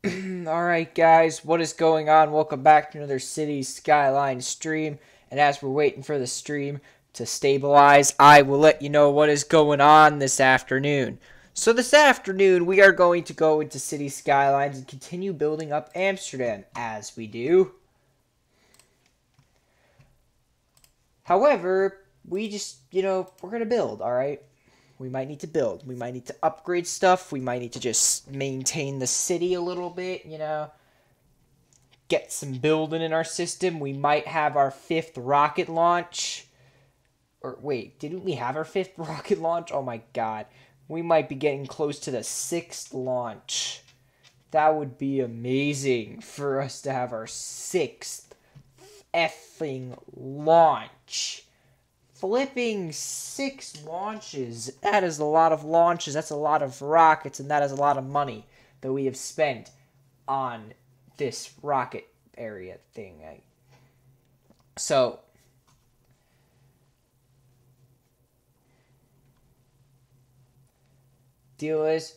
Alright guys, what is going on? Welcome back to another City Skylines stream. And as we're waiting for the stream to stabilize, I will let you know what is going on this afternoon. So this afternoon, we are going to go into City Skylines and continue building up Amsterdam, as we do. However, we just, we're going to build, alright? We might need to build. We might need to upgrade stuff. We might need to just maintain the city a little bit, Get some building in our system. We might have our 5th rocket launch. Or wait, didn't we have our 5th rocket launch? Oh my god. We might be getting close to the 6th launch. That would be amazing for us to have our 6th effing launch. Flipping 6 launches. That is a lot of launches. That's a lot of rockets, and that is a lot of money that we have spent on this rocket area thing. So, deal is,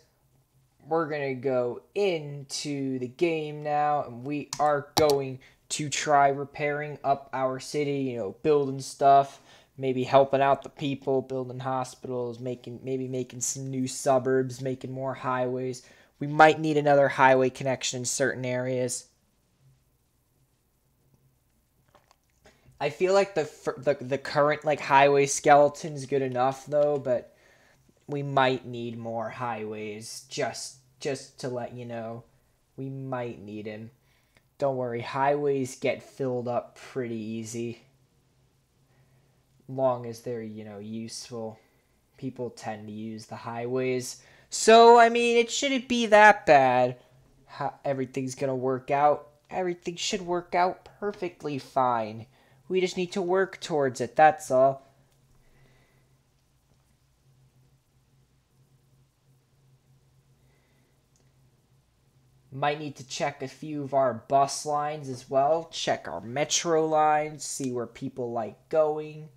we're going to go into the game now, and we are going to try repairing up our city, building stuff. Maybe helping out the people, building hospitals, maybe making some new suburbs, making more highways. We might need another highway connection in certain areas. I feel like the current highway skeleton is good enough though, but we might need more highways. Just to let you know, we might need him. Don't worry, highways get filled up pretty easy. Long as they're, useful. People tend to use the highways. So, I mean, it shouldn't be that bad. Everything's gonna work out. Everything should work out perfectly fine. We just need to work towards it, that's all. Might need to check a few of our bus lines as well. Check our metro lines, see where people like going.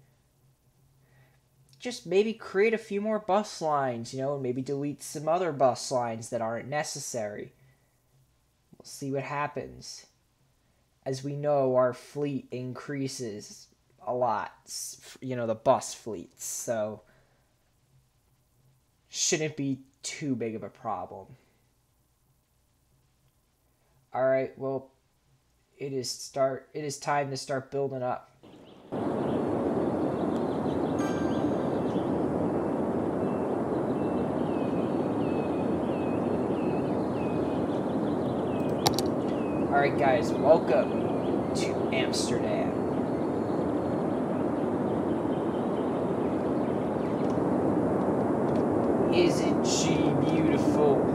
Just maybe create a few more bus lines, and maybe delete some other bus lines that aren't necessary. We'll see what happens. As we know, our fleet increases a lot, the bus fleets, so shouldn't be too big of a problem. Alright, well, it is time to start building up. Alright guys, welcome to Amsterdam. Isn't she beautiful?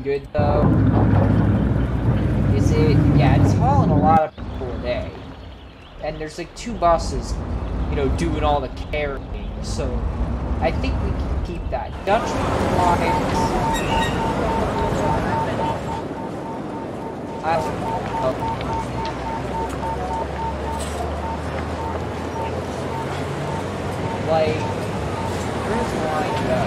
Good though. Is it? Yeah, it's hauling a lot of people a day. And there's 2 buses, doing all the carrying. So I think we can keep that. Dutch lines. I don't know. Where's the line go?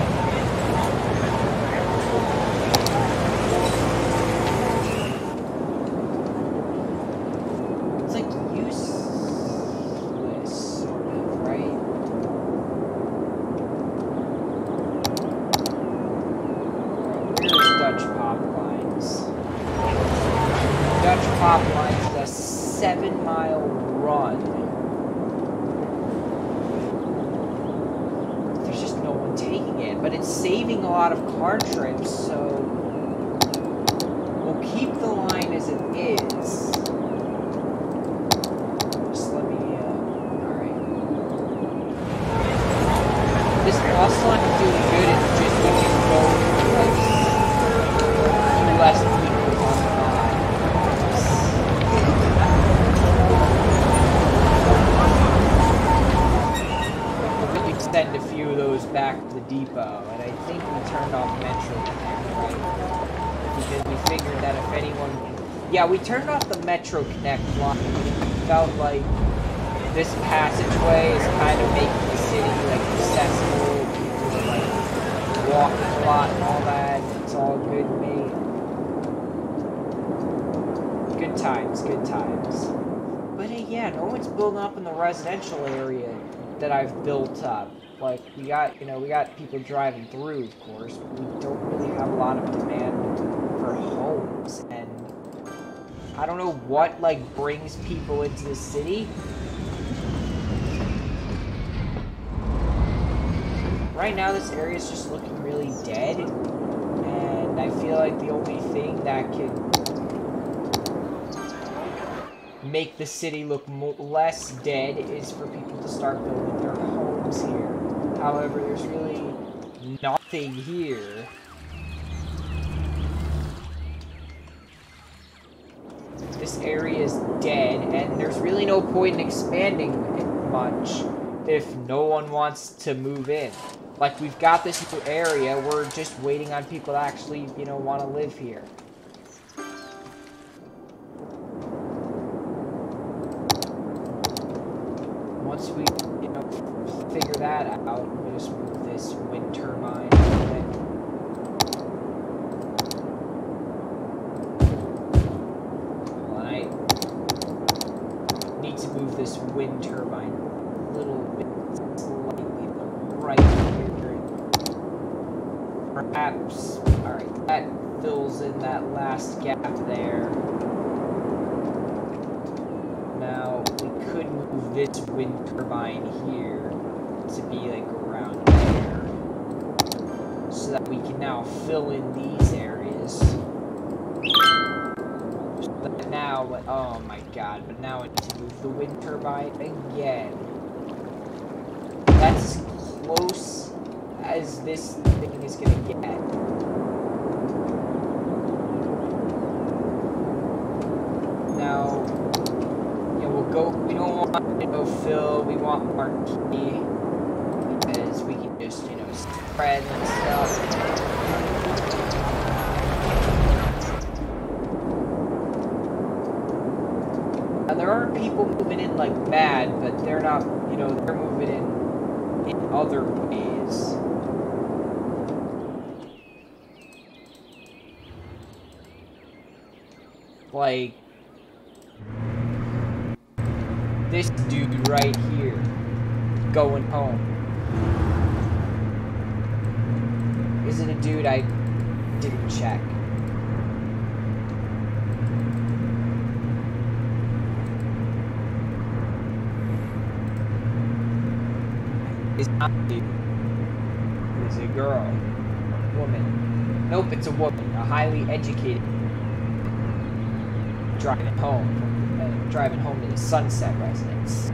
Top line is a 7-mile run. There's just no one taking it, but it's saving a lot of car trips, so we'll keep the line as it is. Just let me, alright. This bus line is doing good, it's just we can go, less people on the line. anyone... Yeah, we turned off the Metro Connect line. It felt like this passageway is kind of making the city, like, accessible. People are, like, walking a lot and all that. It's all good to me. Good times, good times. But yeah, no one's building up in the residential area that I've built up. Like, we got people driving through, of course, but we don't really have a lot of demand for homes. And I don't know what, like, brings people into the city. Right now, this area is just looking really dead. And I feel like the only thing that can make the city look less dead is for people to start building their homes here. However, there's really nothing here. This area is dead, and there's really no point in expanding it much if no one wants to move in. Like, we've got this new area, we're just waiting on people to actually, you know, want to live here. Once we, you know, figure that out, we'll just move this wind turbine a little bit. Well, I need to move this wind turbine a little bit slightly right here. Perhaps, alright, that fills in that last gap there. Now, we could move this wind turbine here to be like around there, so that we can now fill in these areas. But now, oh my god, but now I need to move the wind turbine again. That's as close as this thing is gonna get. Now, we don't want to go fill, we want marquee, because we can just, you know, spread and stuff. Now, there are people moving in like mad, but they're not, you know, they're moving in other ways. Like, this dude right here, going home. Is it a dude I didn't check? It's not a dude. It's a girl. A woman. Nope, it's a woman. A highly educated driving home to the Sunset residence.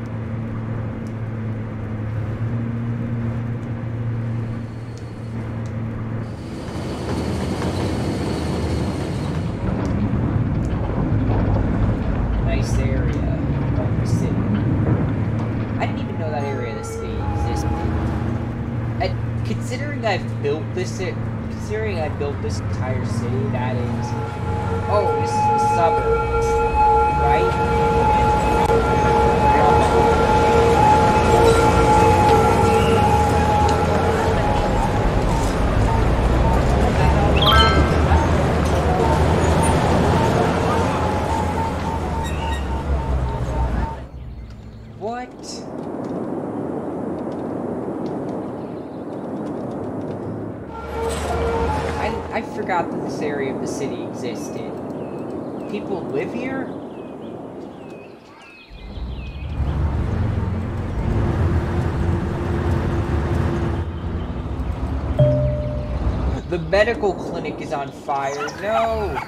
Nice area of the city. I didn't even know that area of the city existed. Considering I built this entire city, that is... Oh, this is the suburbs, right? What? I forgot that this area of the city existed. People live here? The medical clinic is on fire. No!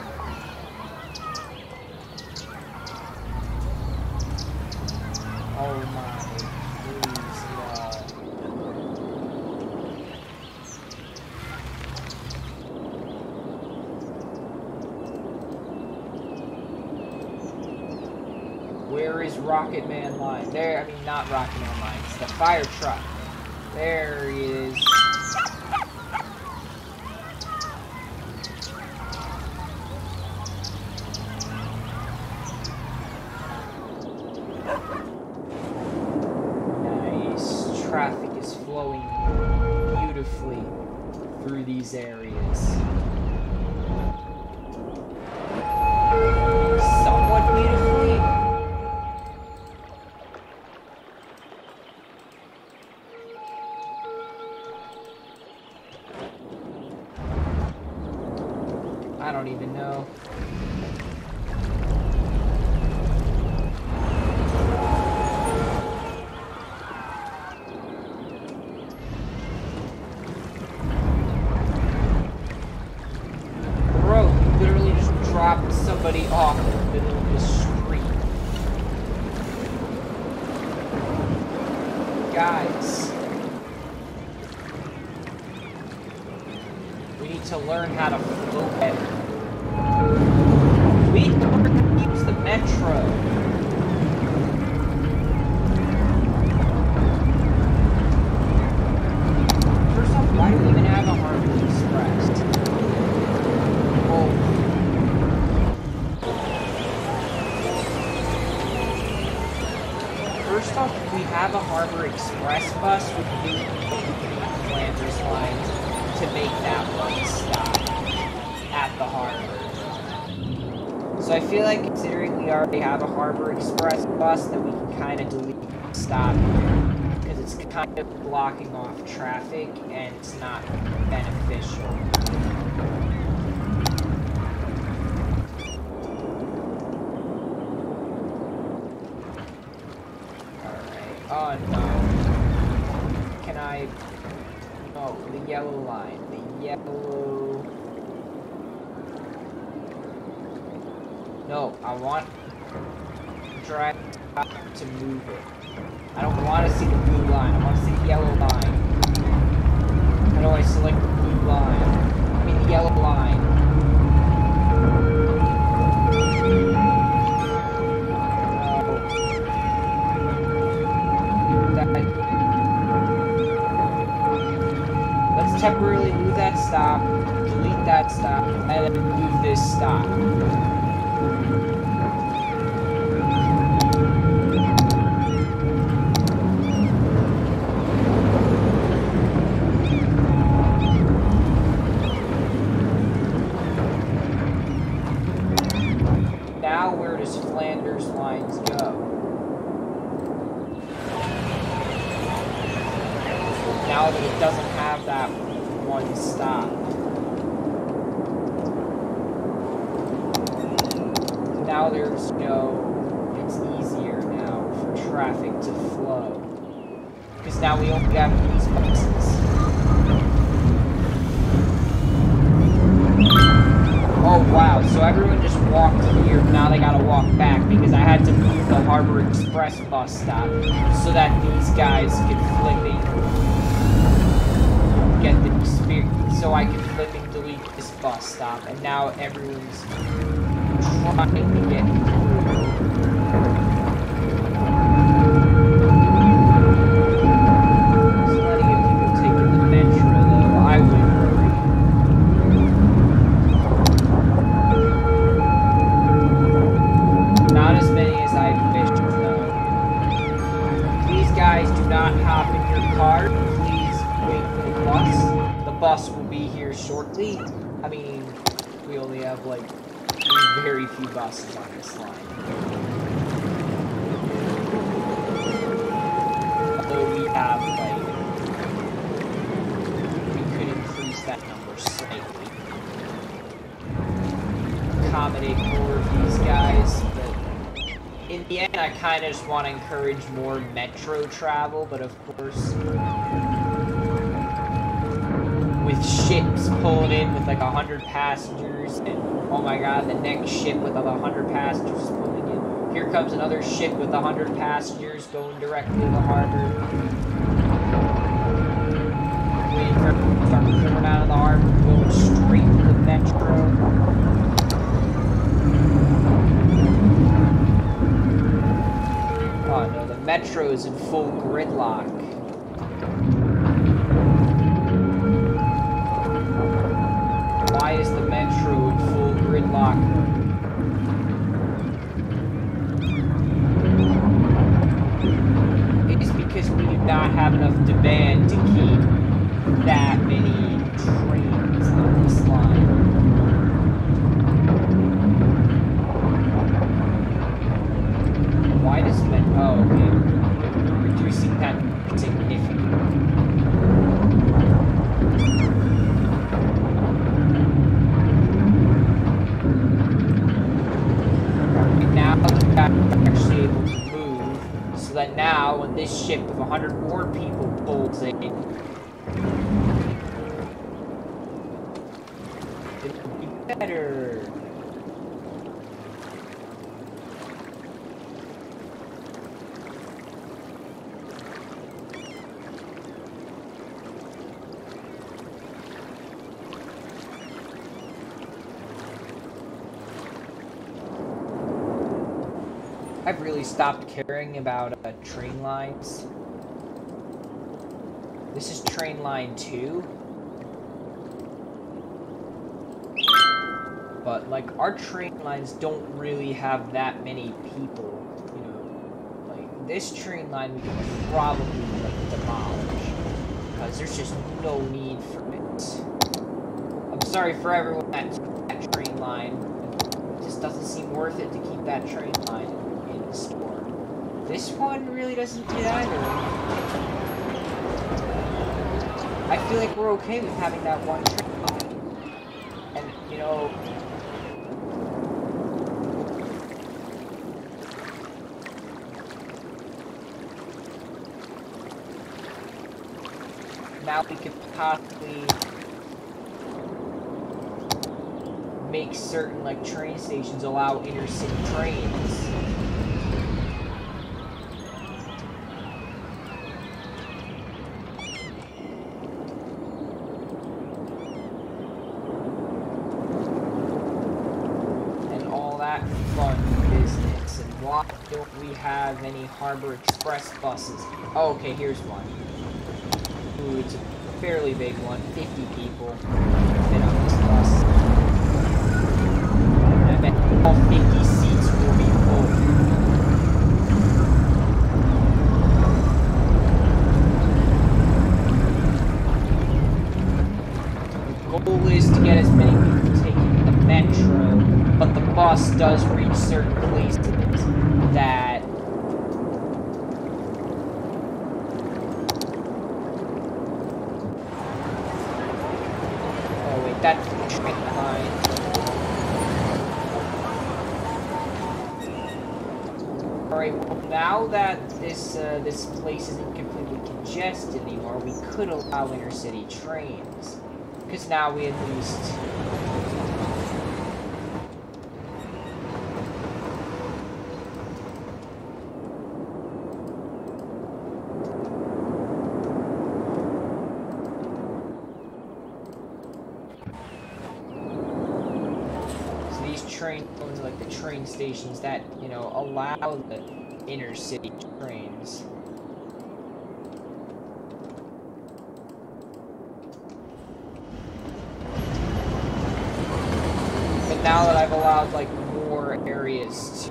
Oh my, please, no. Where is Rocket Man Line? There, I mean, not Rocket Man Line. It's the fire truck. There he is. these areas. Somewhat beautifully. I don't even know. Drop somebody off in the middle of the street. Guys, we need to learn how to flow better. We need to learn how to use the metro. First off, why do we even have a Harbor Express? Oh. First off, we have a Harbor Express bus with new Flanders lines to make that one stop at the harbor. So I feel like considering we already have a Harbor Express bus, that we can kind of delete the stop because it's kind of blocking off traffic and it's not beneficial. Oh no. Can I... Oh, the yellow line. The yellow... No, I want... Drive to move it. I don't want to see the blue line. I want to see the yellow line. How do I select the blue line? I mean the yellow line. Let's temporarily move that stop, delete that stop, and then move this stop. Now where does Flanders lines go? Now that it doesn't have that one stop. So now there's it's easier now for traffic to flow. Because now we only have these buses. Oh wow, so everyone just walked here, now they gotta walk back because I had to move the Harbor Express bus stop so that these guys could flipping get the experience, so I can flipping delete this bus stop, and now everyone's trying to get through. There's plenty of people taking the metro though, I wouldn't worry. Not as many as I wished though. Please guys, do not hop in your car. Wait for the bus. The bus will be here shortly. I mean, we only have like very few buses on this line. Although we have like, we could increase that number slightly. Accommodate more of these guys, but in the end I kind of just want to encourage more metro travel, but of course with ships pulling in with like 100 passengers, and oh my god, the next ship with 100 passengers is pulling in. Here comes another ship with 100 passengers going directly to the harbor. Waiting for everyone to start coming out of the harbor, going straight to the metro. Oh no, the metro is in full gridlock. Why is the metro in full gridlock? It is because we do not have enough demand to keep that many trains So that now, when this ship of 100 more people pulls in, it'll be better. I've really stopped caring about train lines. This is train line 2. But, like, our train lines don't really have that many people, you know. Like, this train line we could probably, like, demolish. Because there's just no need for it. I'm sorry for everyone that train line. It just doesn't seem worth it to keep that train line in the store. This one really doesn't do that either. I feel like we're okay with having that one train line. And, you know, now we could possibly make certain, like, train stations allow intercity trains. And all that fun business. And why don't we have any Harbor Express buses? Oh, okay, here's one. Ooh, it's a fairly big one. 50 people fit on this bus. I bet all 50 seats will be full. The goal is to get as many people taking the metro, but the bus does reach certain places that that's the train line. Alright, well now that this place isn't completely congested anymore, we could allow intercity trains. Because now we at least like the train stations that, you know, allow the intercity trains. But now that I've allowed, like, more areas to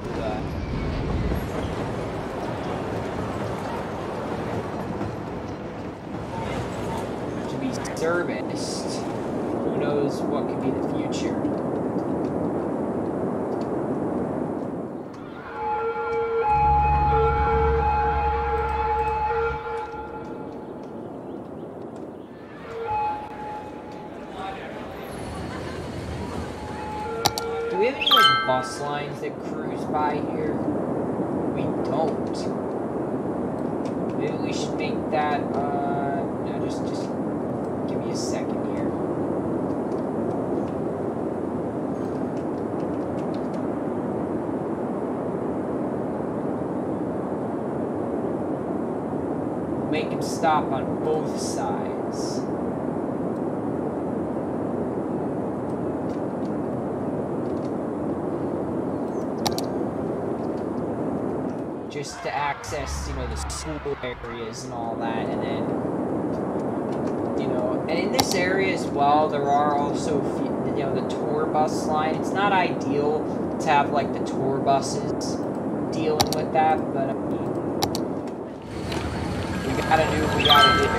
be serviced, who knows what could be the future. Do we have any, like, bus lines that cruise by here? We don't. Maybe we should make that, no, just give me a second here. Make him stop on both sides. Just to access, you know, the school areas and all that, and then, you know, and in this area as well, there are also, you know, the tour bus line. It's not ideal to have, like, the tour buses dealing with that, but, I mean, we gotta do what we gotta do.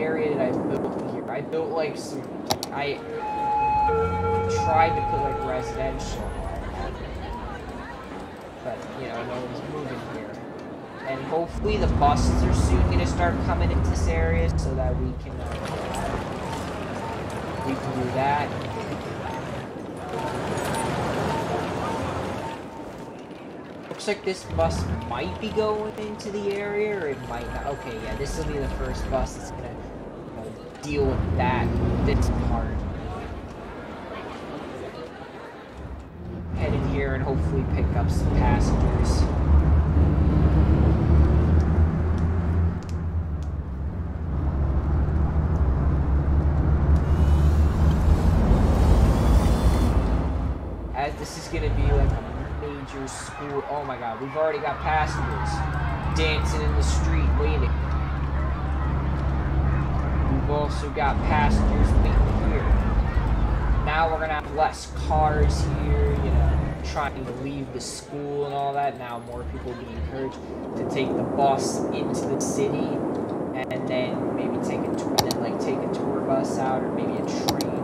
area did I build here? I built like some, I tried to put like residential, but you know, no one's moving here. And hopefully the buses are soon gonna start coming into this area so that we can do that. Looks like this bus might be going into the area, or it might not. Okay, yeah, this will be the first bus that's gonna, you know, deal with this part. Head in here and hopefully pick up some passengers. As this is gonna be like a major school. Oh my god, we've already got passengers dancing in the street waiting. We've also got passengers waiting here. Now we're gonna have less cars here, you know, trying to leave the school and all that. Now more people will be encouraged to take the bus into the city and then maybe take a tour, and then like take a tour bus out, or maybe a train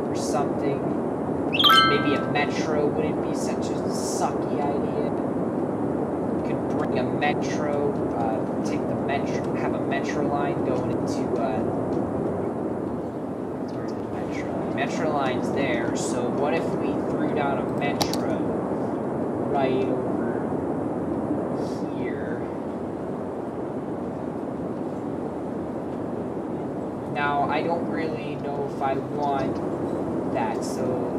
or something. Maybe a metro wouldn't be such a sucky idea. You could bring a metro, take the metro, have a metro line going into, where's the metro? Metro line's there, so what if we threw down a metro right over here? Now, I don't really know if I want that, so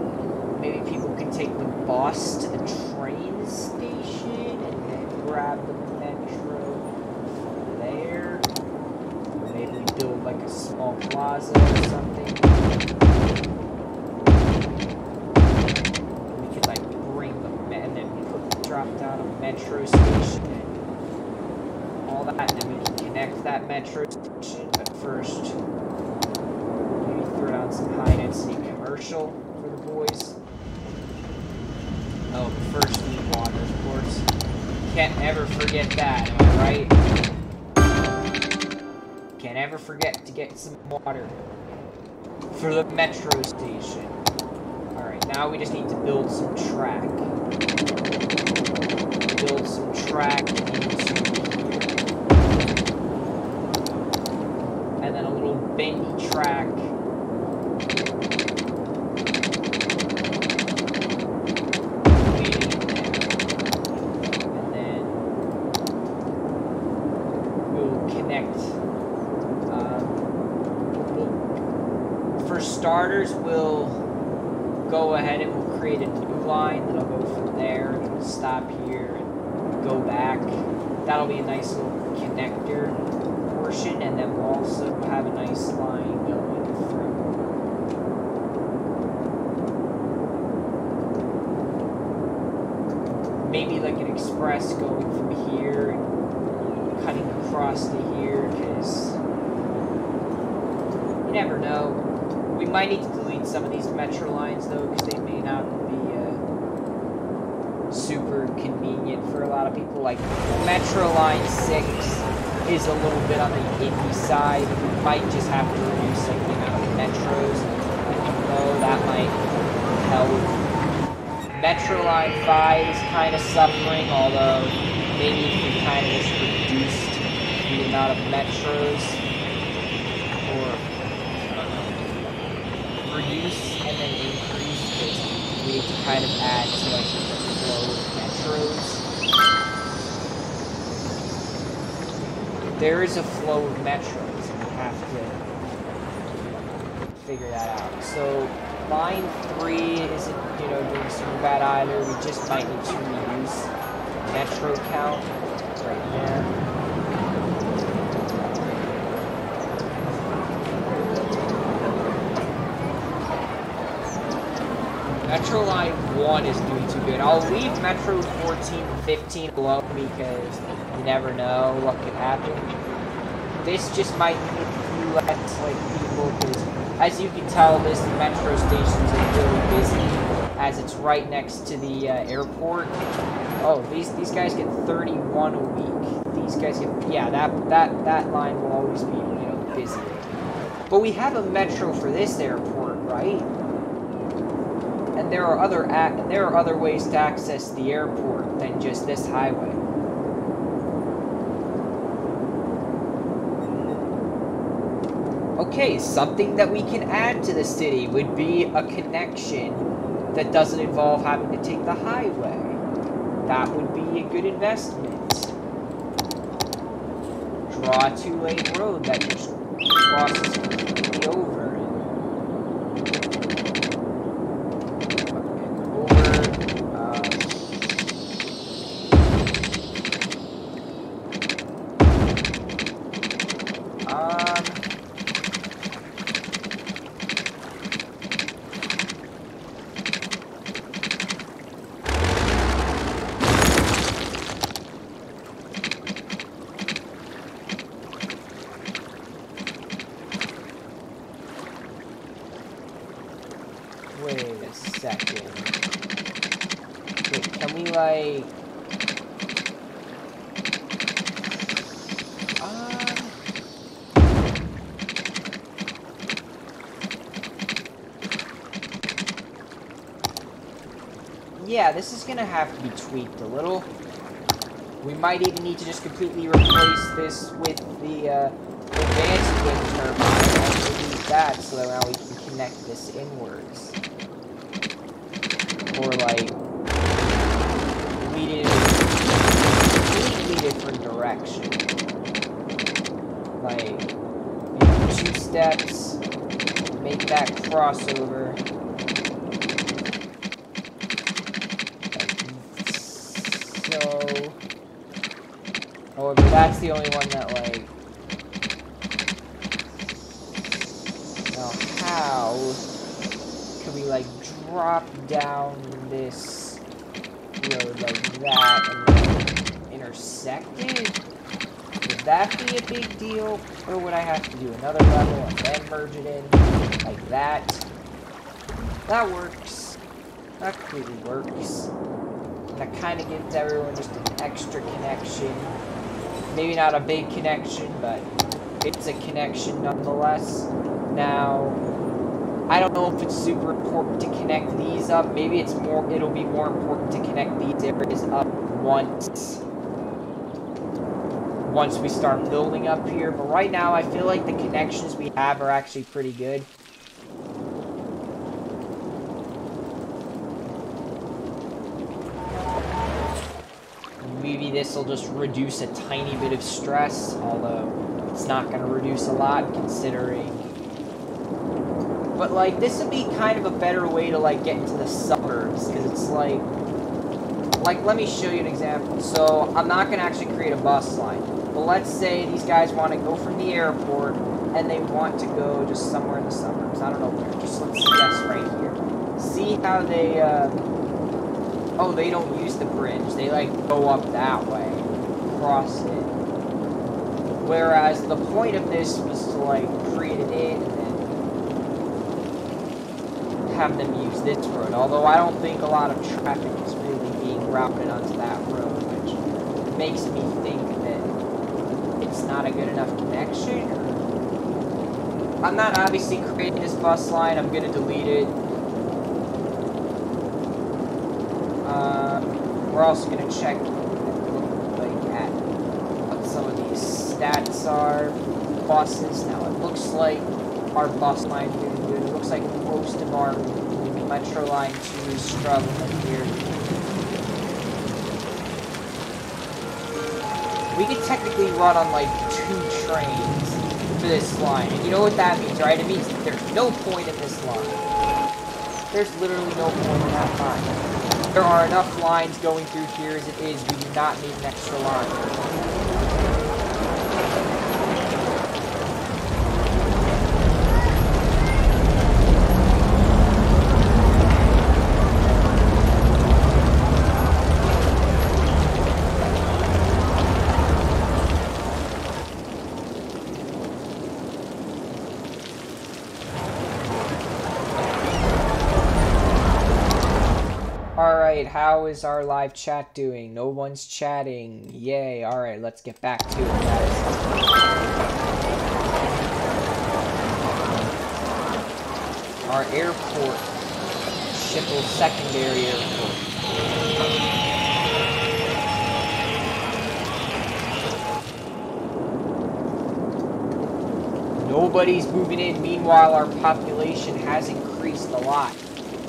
maybe people can take the bus to the train station and then grab the metro from there. Or maybe we build like a small plaza or something. We could like bring the and then drop down a metro station and all that, and then we can connect that metro station. But first, maybe throw down some high density commercial for the boys. Oh, first we need water, of course. Can't ever forget that, am I right? Can't ever forget to get some water for the metro station. Alright, now we just need to build some track. Build some track into here. And then a little bendy track. Starters, will go ahead and we'll create a new line that'll go from there and it'll stop here and go back. That'll be a nice little connector portion, and then we'll also have a nice line going through. Maybe like an express going from here and cutting across to here, because you never know. We might need to delete some of these metro lines, though, because they may not be super convenient for a lot of people. Like, Metro Line 6 is a little bit on the iffy side. We might just have to reduce like, the amount of metros. So that might help. Metro Line 5 is kind of suffering, although maybe if we kind of just reduced the amount of metros, or reduce and then increase, because we need to kind of add to like the flow of metros. There is a flow of metros, and we have to figure that out. So line 3 isn't, you know, doing super bad either. We just might need to reduce metro count right there. Metro Line 1 is doing too good. I'll leave Metro 14 and 15 alone because you never know what could happen. This just might need a few less like people, because as you can tell, this metro station is really busy as it's right next to the airport. Oh, these guys get 31 a week. These guys get, yeah, that line will always be, you know, busy. But we have a metro for this airport, right? And there are other ways to access the airport than just this highway. Okay, something that we can add to the city would be a connection that doesn't involve having to take the highway. That would be a good investment. Draw a two-lane road that just crosses completely over. Wait a second. Wait, can we like... Yeah, this is gonna have to be tweaked a little. We might even need to just completely replace this with the advanced wind turbine and delete that so that now we can connect this inwards. Or like lead it in a completely different direction. Like, you know, 2 steps, make that crossover. However, that's the only one that, like... Now, how can we, like, drop down this road like that and then intersect it? Would that be a big deal? Or would I have to do another level and then merge it in? Like that? That works. That completely works. That kind of gives everyone just an extra connection. Maybe not a big connection, but it's a connection nonetheless. Now, I don't know if it's super important to connect these up. Maybe it'll be more important to connect these areas up once we start building up here. But right now, I feel like the connections we have are actually pretty good. Maybe this will just reduce a tiny bit of stress, although it's not going to reduce a lot considering. But like, this would be kind of a better way to like get into the suburbs, because it's like, let me show you an example. So I'm not going to actually create a bus line, but let's say these guys want to go from the airport and they want to go just somewhere in the suburbs. I don't know where. Just let's guess right here. See how they. Oh, they don't use the bridge. They, like, go up that way. Cross it. Whereas the point of this was to, like, create it in and then have them use this road. Although I don't think a lot of traffic is really being routed onto that road, which makes me think that it's not a good enough connection. I'm not obviously creating this bus line. I'm going to delete it. We're also going to check at what some of these stats are. Buses. Now it looks like our bus line is doing good. It looks like most of our Metro Line 2 is struggling here. We could technically run on like 2 trains for this line. And you know what that means, right? It means that there's no point in this line. There's literally no point in that line. There are enough lines going through here as it is. We do not need an extra line. Alright, how is our live chat doing? No one's chatting. Yay. Alright, let's get back to it, guys. our airport. Schiphol secondary airport. Nobody's moving in. Meanwhile, our population has increased a lot.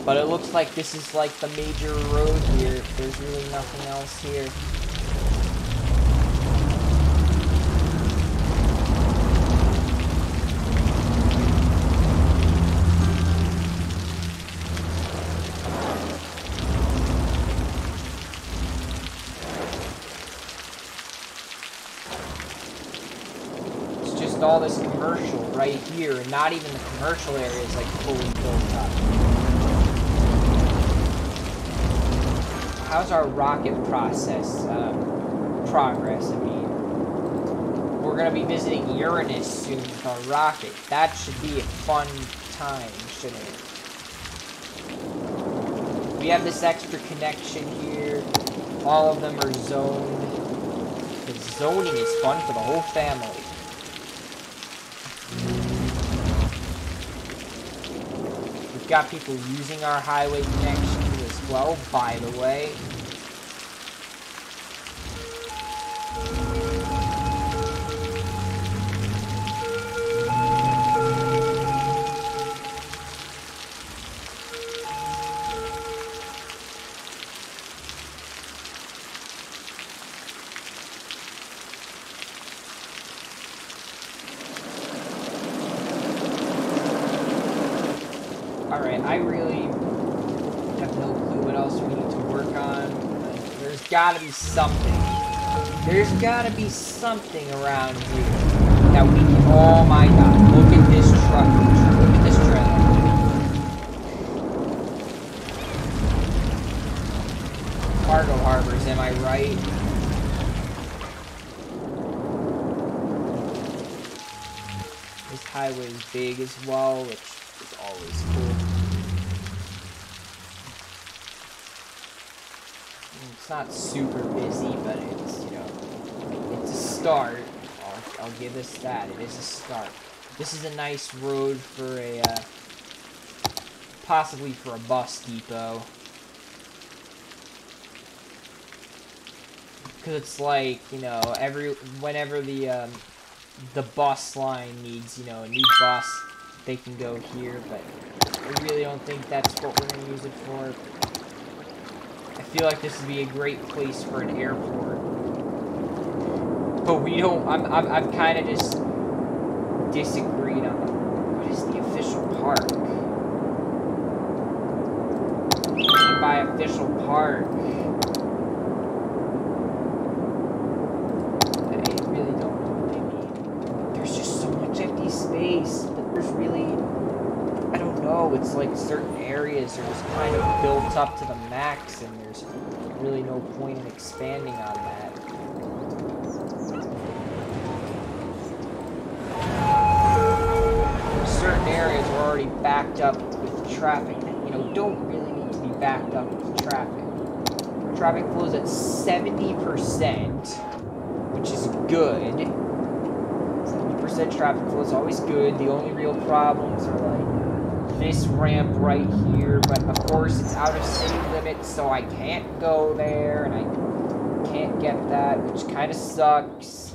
But it looks like this is like the major road here. There's really nothing else here. All this commercial right here, and not even the commercial area is like fully built up. How's our rocket process progress? I mean, we're gonna be visiting Uranus soon with our rocket. That should be a fun time, shouldn't it? We have this extra connection here. All of them are zoned. The zoning is fun for the whole family. We've got people using our highway connection as well, by the way. Alright, I really have no clue what else we need to work on. There's gotta be something. There's gotta be something around here that we can... Oh my god, look at this truck. Look at this trailer. Cargo harbors, am I right? This highway is big as well, which is always cool. It's not super busy, but it's, you know, it's a start. I'll give us that. It is a start. This is a nice road for a, possibly for a bus depot. Because it's like, you know, whenever the bus line needs, you know, a new bus, they can go here, but I really don't think that's what we're going to use it for. I feel like this would be a great place for an airport. But we don't, I'm kind of just disagreed on what is the official park. What do you mean by official park? I really don't know what they mean. There's just so much empty space, but there's really, I don't know, it's like certain areas are just kind of built up to the max, and there's really no point in expanding on that. Certain areas are already backed up with traffic that, you know, don't really need to be backed up with traffic. Traffic flows at 70%, which is good. 70% traffic flow is always good. The only real problems are like this ramp right here, but of course it's out of city limits, so I can't go there, and I can't get that, which kind of sucks.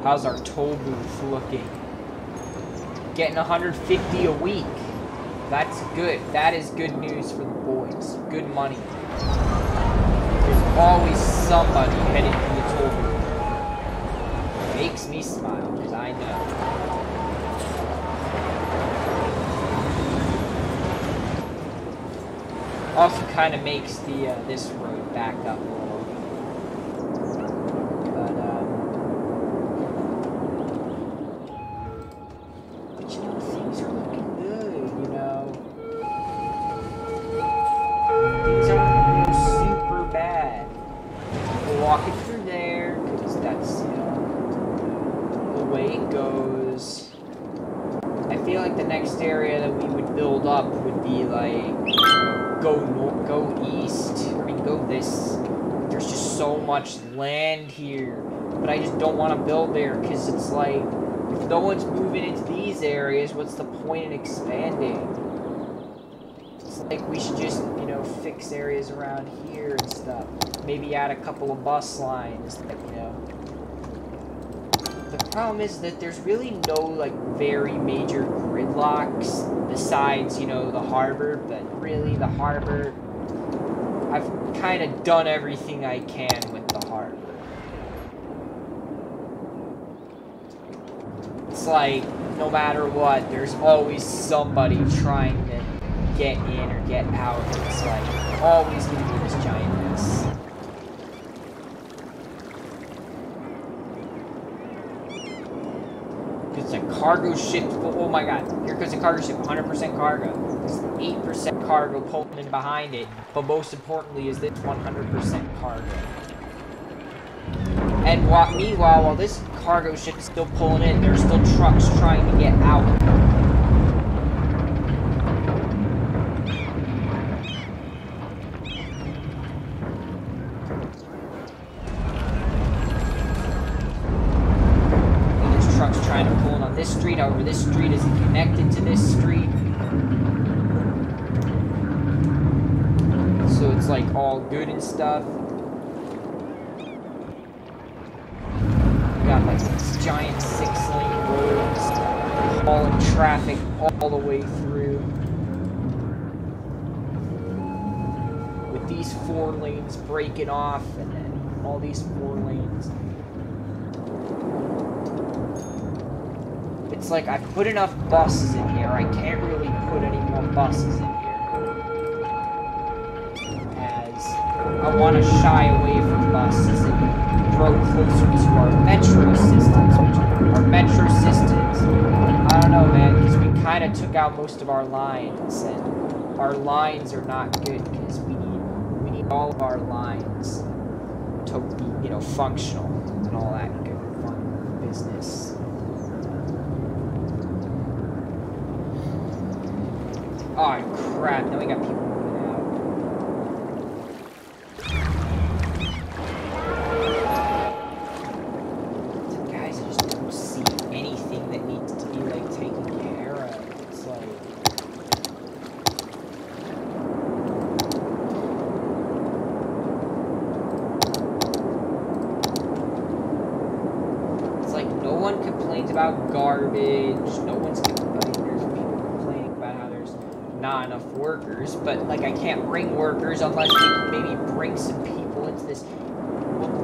How's our toll booth looking? Getting 150 a week. That's good. That is good news for the boys. Good money. There's always somebody heading for the toll booth. It makes me smile, because I know. Also kind of makes the this road back up a little. But through there, because that's, you know, the way it goes. I feel like the next area that we would build up would be, like, go east, I mean, go this. There's just so much land here, but I just don't want to build there, because it's like, if no one's moving into these areas, what's the point in expanding? It's like we should just, you know, fix areas around here and stuff. Maybe add a couple of bus lines, that, you know. The problem is that there's really no, like, very major gridlocks besides, you know, the harbor, but really the harbor, I've kind of done everything I can with the harbor. It's like, no matter what, there's always somebody trying to get in or get out. It's like, always gonna be this giant mess. It's a cargo ship. Oh my god, here goes a cargo ship, 100% cargo. There's 8% cargo pulling in behind it, but most importantly is this 100% cargo. And meanwhile, while this cargo ship is still pulling in, there's still trucks trying to get out. Trying to pull in on this street, however this street isn't connected to this street, so it's like all good and stuff. We got like these giant 6-lane roads hauling traffic all the way through, with these 4 lanes breaking off, and then all these 4 lanes. It's like, I've put enough buses in here, I can't really put any more buses in here. As I want to shy away from buses and grow closer to our metro systems, which our metro systems, I don't know, man, because we kind of took out most of our lines, and our lines are not good, because we need all of our lines to be, you know, functional and all that good fun business. Oh crap, now we got people moving out. Some guys, I just don't see anything that needs to be, like, taken care of. It's like... It's like, no one complains about garbage, no one's complaining. Not enough workers, but like I can't bring workers unless we can maybe bring some people into this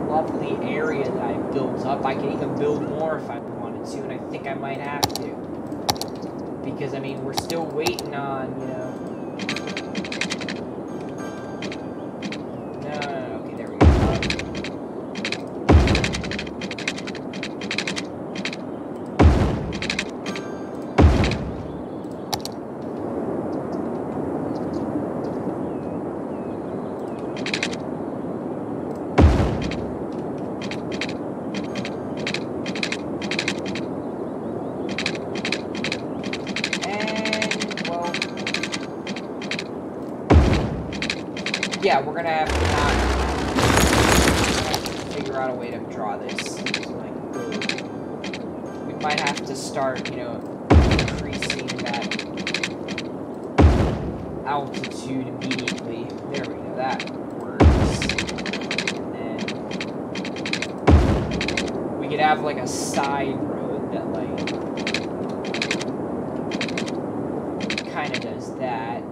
lovely area that I built up. I can even build more if I wanted to, and I think I might have to, because I mean we're still waiting on, you know. No, okay, there we go. Yeah, we're gonna have to figure out a way to draw this. Like, we might have to start, you know, increasing that altitude immediately. There we go, that works. And then we could have like a side road that like kind of does that.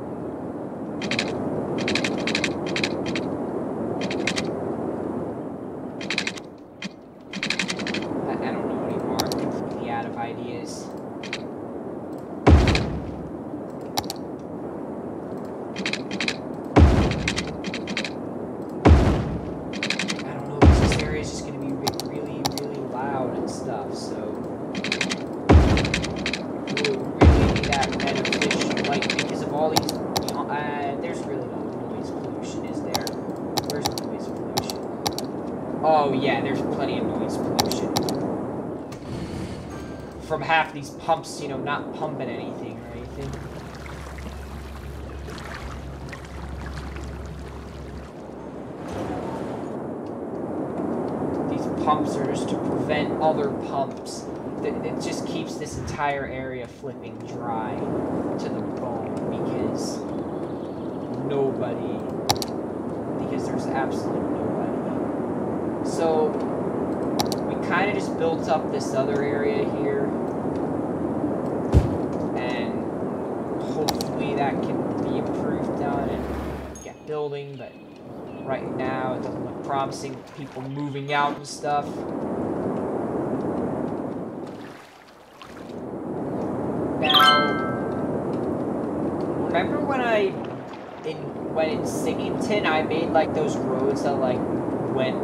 Oh but yeah, there's plenty of noise pollution from half these pumps, you know, not pumping anything or anything. These pumps are just to prevent other pumps. It just keeps this entire area flipping dry to the bone because there's absolutely nobody. So we kind of just built up this other area here, and hopefully that can be improved on and get building, but right now it doesn't look promising with people moving out and stuff. Now, remember when in Singington, I made like those roads that like went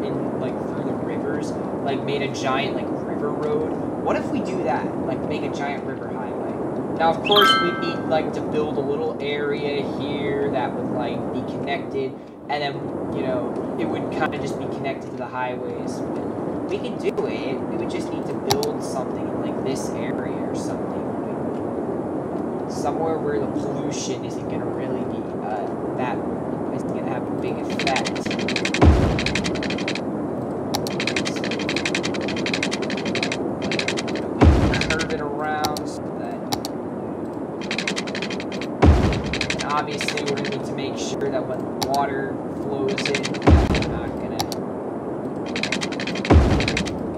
in like through the rivers, like made a giant like river road? What if we do that? Like make a giant river highway. Now, of course, we'd need like to build a little area here that would like be connected, and then, you know, it would kind of just be connected to the highways. But we can do it. We would just need to build something in like this area or something. Somewhere where the pollution isn't going to really be that isn't going to have a big effect. So, curve it around so that, and obviously we're going to need to make sure that when the water flows in, we're not going to,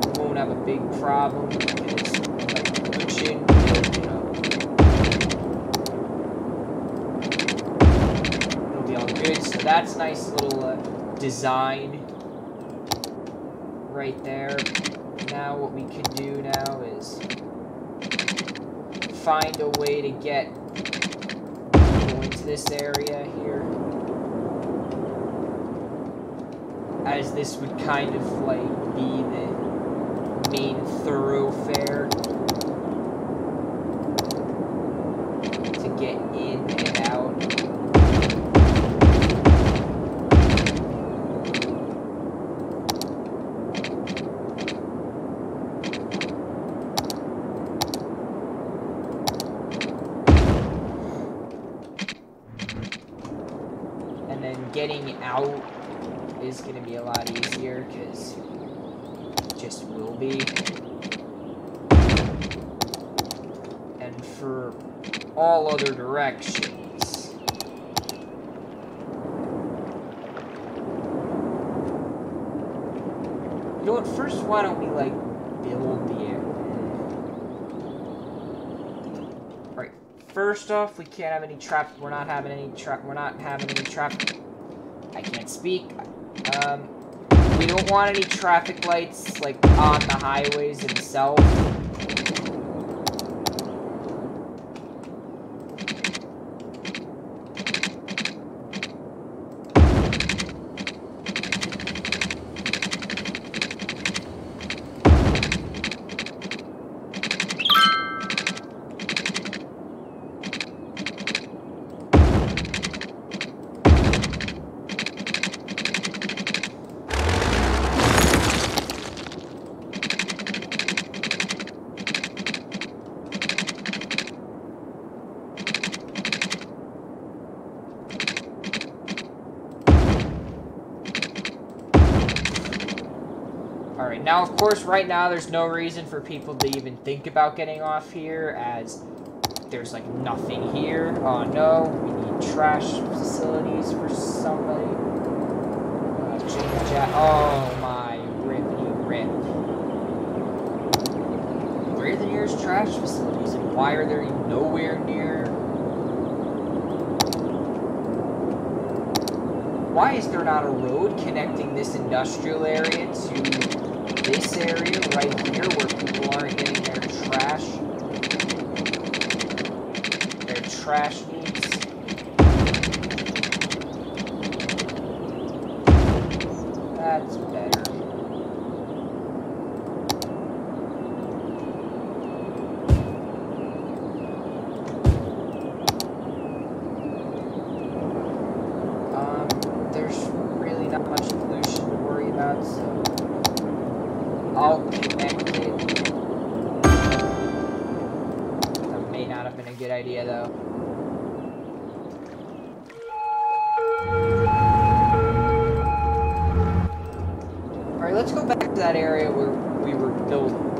we won't have a big problem because like pollution, you know. Good, so that's a nice little design right there. Now what we can do now is find a way to go into this area here, as this would kind of like be the main thoroughfare to get in and out. Getting out is going to be a lot easier because it just will be. And for all other directions, you know what, first why don't we like build the area? Alright, first off, we can't have any traffic. We're not having any traffic. I can't speak. We don't want any traffic lights, like, on the highways themselves. Alright, now of course right now there's no reason for people to even think about getting off here, as there's like nothing here. Oh no, we need trash facilities for somebody. Oh my rippity rip. Where are the nearest trash facilities, and why are they nowhere near? Why is there not a road connecting this industrial area to this area right here where people aren't getting their trash needs? That's better. There's really not much pollution to worry about, so I'll connect it. That may not have been a good idea, though. Alright, let's go back to that area where we were building.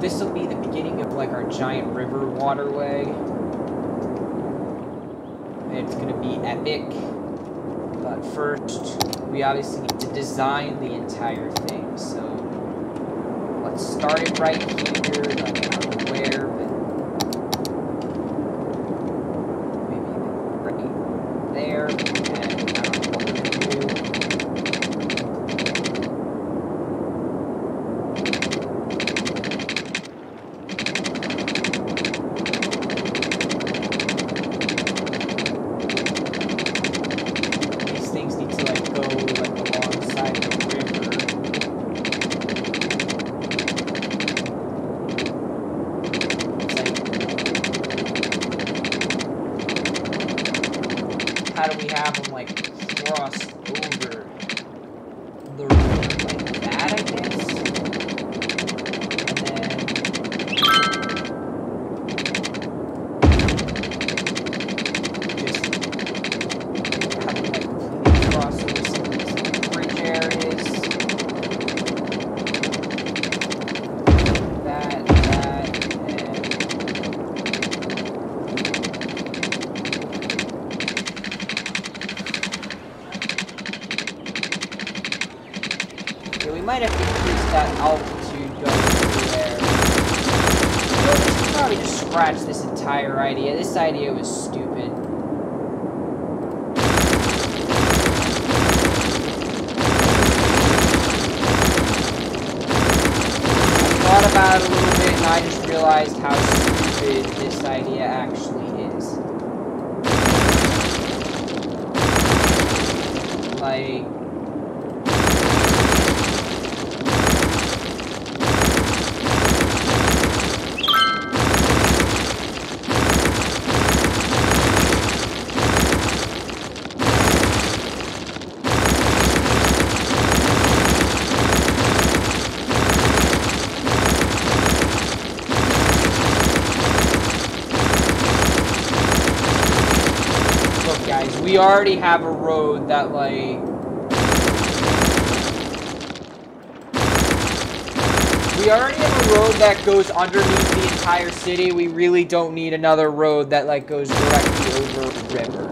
This will be the beginning of, like, our giant river waterway. It's gonna be epic. But first, we obviously need to design the entire thing. So let's start it right here. I don't know where, but maybe right there. And I don't know what we're gonna do. How do we have them, like, cross over the river like that, I guess? And then... just have them, like, completely cross over some of these bridge areas. That, and... we might have to increase that altitude going through there. You know, we should probably just scratch this entire idea. This idea was stupid. I thought about it a little bit and I just realized how stupid this idea actually is. Like... we already have a road that, like... we already have a road that goes underneath the entire city. We really don't need another road that, like, goes directly over the river.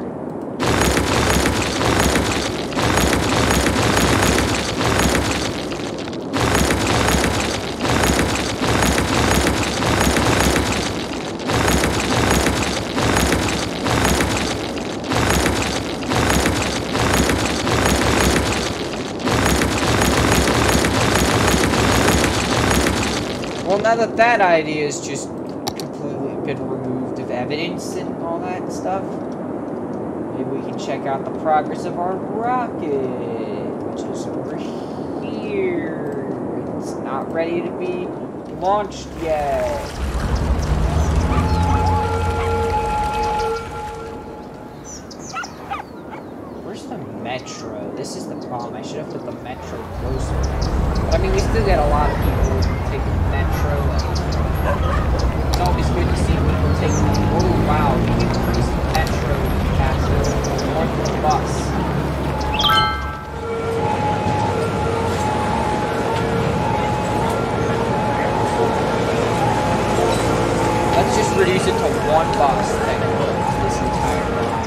Well, now that that idea is just completely been removed of evidence and all that stuff, maybe we can check out the progress of our rocket, which is over here. It's not ready to be launched yet. Where's the metro? This is the problem. I should have put the metro closer. But I mean, we still get a lot of people taking the metro. It's always good to see people taking the... Oh, wow. We increased the metro capacity more than the bus. Let's just reduce it to one bus that goes this entire line.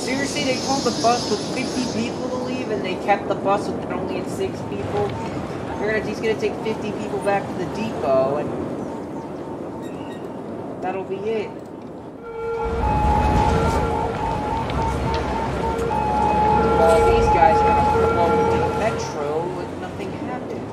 Seriously, they told the bus with 50 people to leave and they kept the bus with only at 6 people? He's gonna take 50 people back to the depot and that'll be it. While these guys are gonna flow the metro like nothing happened.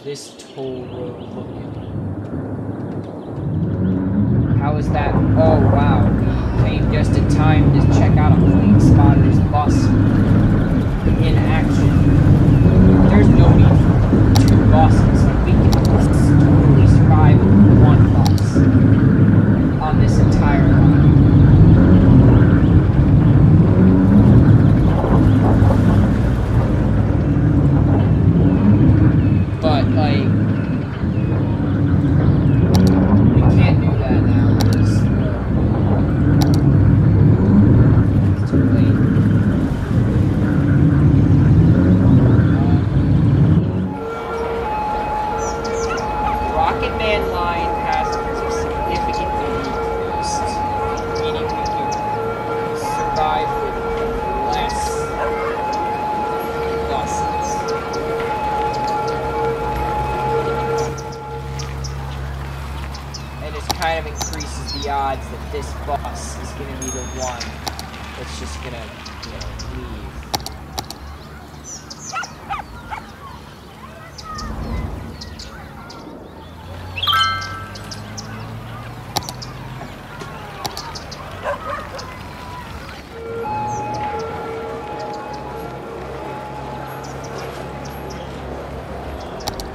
this toll road looking? How is that? Oh, wow. We came just in time to check out a plane spotter's bus in action. There's no need for 2 buses. Like, we can totally survive with 1 bus on this entire line. But, like, we can't do that now because it's too late. The Rocket Man line has significantly decreased, meaning we can survive with less buses. And it kind of increases the odds that this bus is going to be the one that's just going to, you know, leave.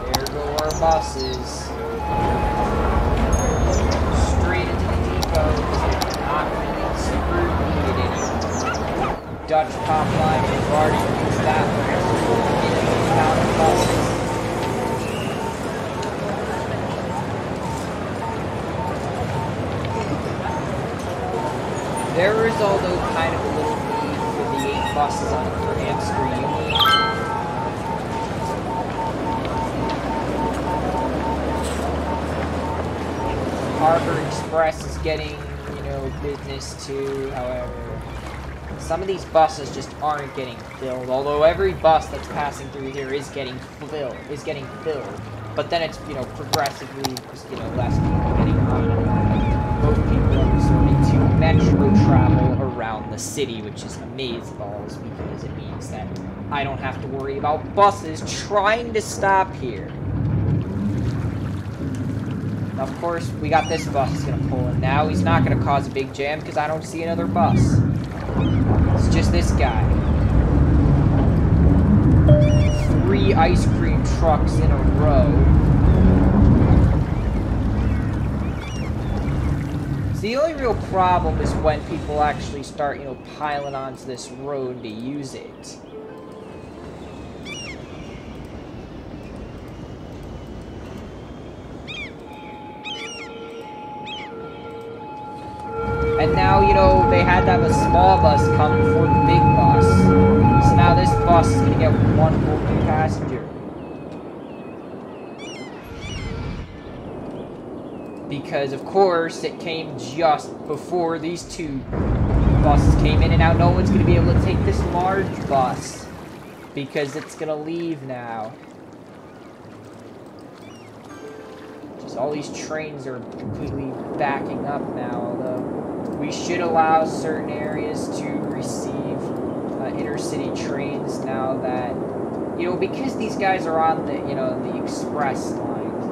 There go our buses. Straight into the depot, because they're not really super needed anymore. Dutch pop line, we've already used that one. Down the buses. There is, although, kind of a little need for the 8 buses on for Amsterdam. Harbor Express is getting, you know, business too, however, some of these buses just aren't getting filled, although every bus that's passing through here is getting filled, but then it's, you know, progressively just, you know, less people getting on it. Both people are resorting to metro travel around the city, which is amazeballs because it means that I don't have to worry about buses trying to stop here. Of course, we got this bus that's gonna pull in now. He's not gonna cause a big jam because I don't see another bus. It's just this guy. 3 ice cream trucks in a row. So the only real problem is when people actually start, you know, piling onto this road to use it. And now, you know, they had to have a small bus come before the big bus. So now this bus is going to get 1 full passenger. Because, of course, it came just before these 2 buses came in. And now no one's going to be able to take this large bus. Because it's going to leave now. Just all these trains are completely backing up now, although we should allow certain areas to receive intercity trains now that, you know, because these guys are on the, you know, the express lines.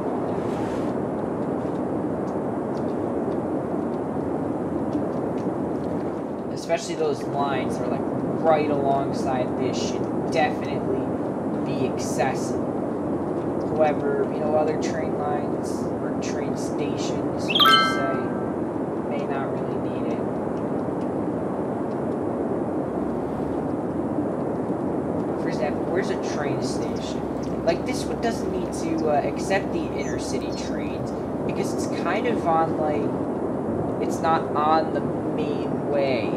Especially those lines that are like right alongside this should definitely be accessible. However, you know, other train lines or train stations, per se, may not really need it. For example, where's a train station? Like, this one doesn't need to accept the intercity trains because it's kind of on, like, it's not on the main way.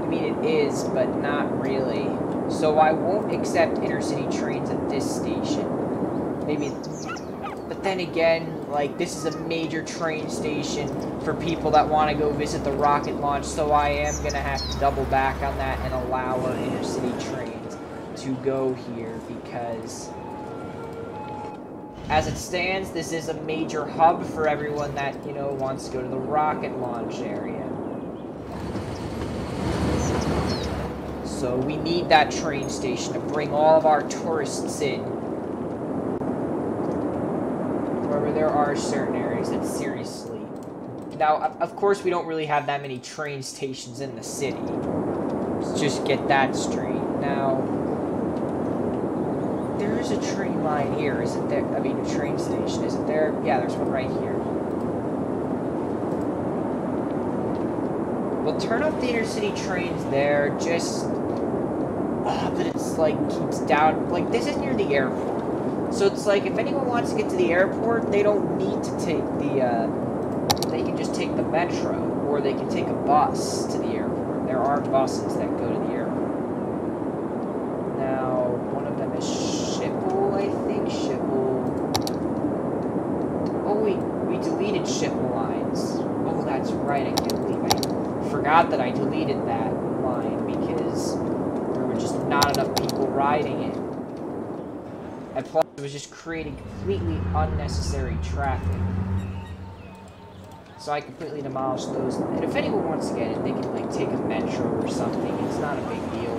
I mean, it is, but not really. So I won't accept intercity trains at this station. Maybe, but then again, like, this is a major train station for people that want to go visit the rocket launch, so I am going to have to double back on that and allow our intercity trains to go here because, as it stands, this is a major hub for everyone that, you know, wants to go to the rocket launch area. So we need that train station to bring all of our tourists in. However, there are certain areas that seriously... Now, of course, we don't really have that many train stations in the city. Let's just get that straight. Now, there is a train line here, isn't there? I mean, a train station, isn't there? Yeah, there's one right here. We'll turn off the intercity trains there, just... but it's, like, keeps down... Like, this is near the airport. So it's like, if anyone wants to get to the airport, they don't need to take the, they can just take the metro, or they can take a bus to the airport. There are buses that go to the airport. Now, one of them is Schiphol, I think. Schiphol. Oh, we deleted Schiphol lines. Oh, that's right, I can't believe I forgot that I deleted that line, because there were just not enough people riding it. And plus, it was just creating completely unnecessary traffic. So I completely demolished those. And if anyone wants to get it, they can, like, take a metro or something. It's not a big deal.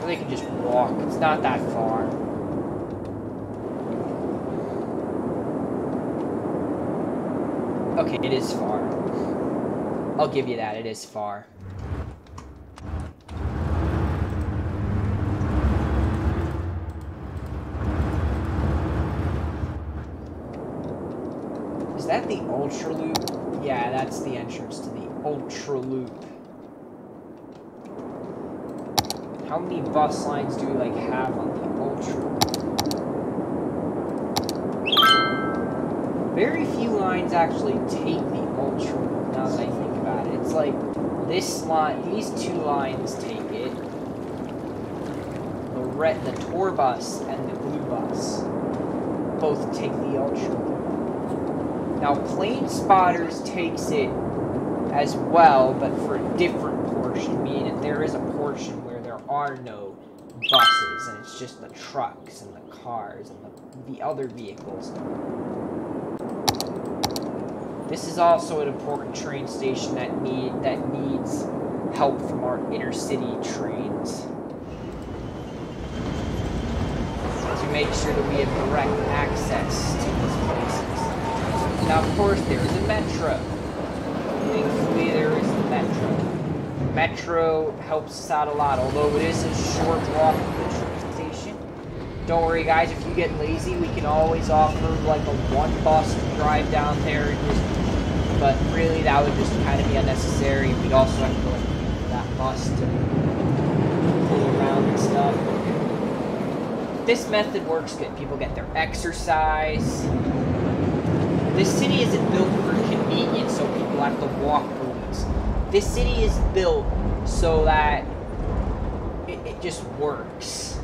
Or they can just walk. It's not that far. Okay, it is far. I'll give you that. It is far. Is that the Ultra Loop? Yeah, that's the entrance to the Ultra Loop. How many bus lines do we, like, have on the Ultra Loop? Very few lines actually take the Ultra Loop, now that I think about it. It's like, this line, these two lines take it. The tour bus and the blue bus both take the Ultra Loop. Now, Plane Spotters takes it as well, but for a different portion, meaning there is a portion where there are no buses, and it's just the trucks and the cars and the other vehicles. This is also an important train station that needs help from our intercity trains to make sure that we have direct access to these places. Now, of course, there is a metro. Thankfully, there is the metro. Metro helps us out a lot, although it is a short walk from the train station. Don't worry, guys, if you get lazy, we can always offer, like, a one bus to drive down there. And just, but really, that would just kind of be unnecessary. We'd also have to go for that bus to pull around and stuff. This method works good. People get their exercise. This city isn't built for convenience, so people have to walk for weeks. This city is built so that it just works.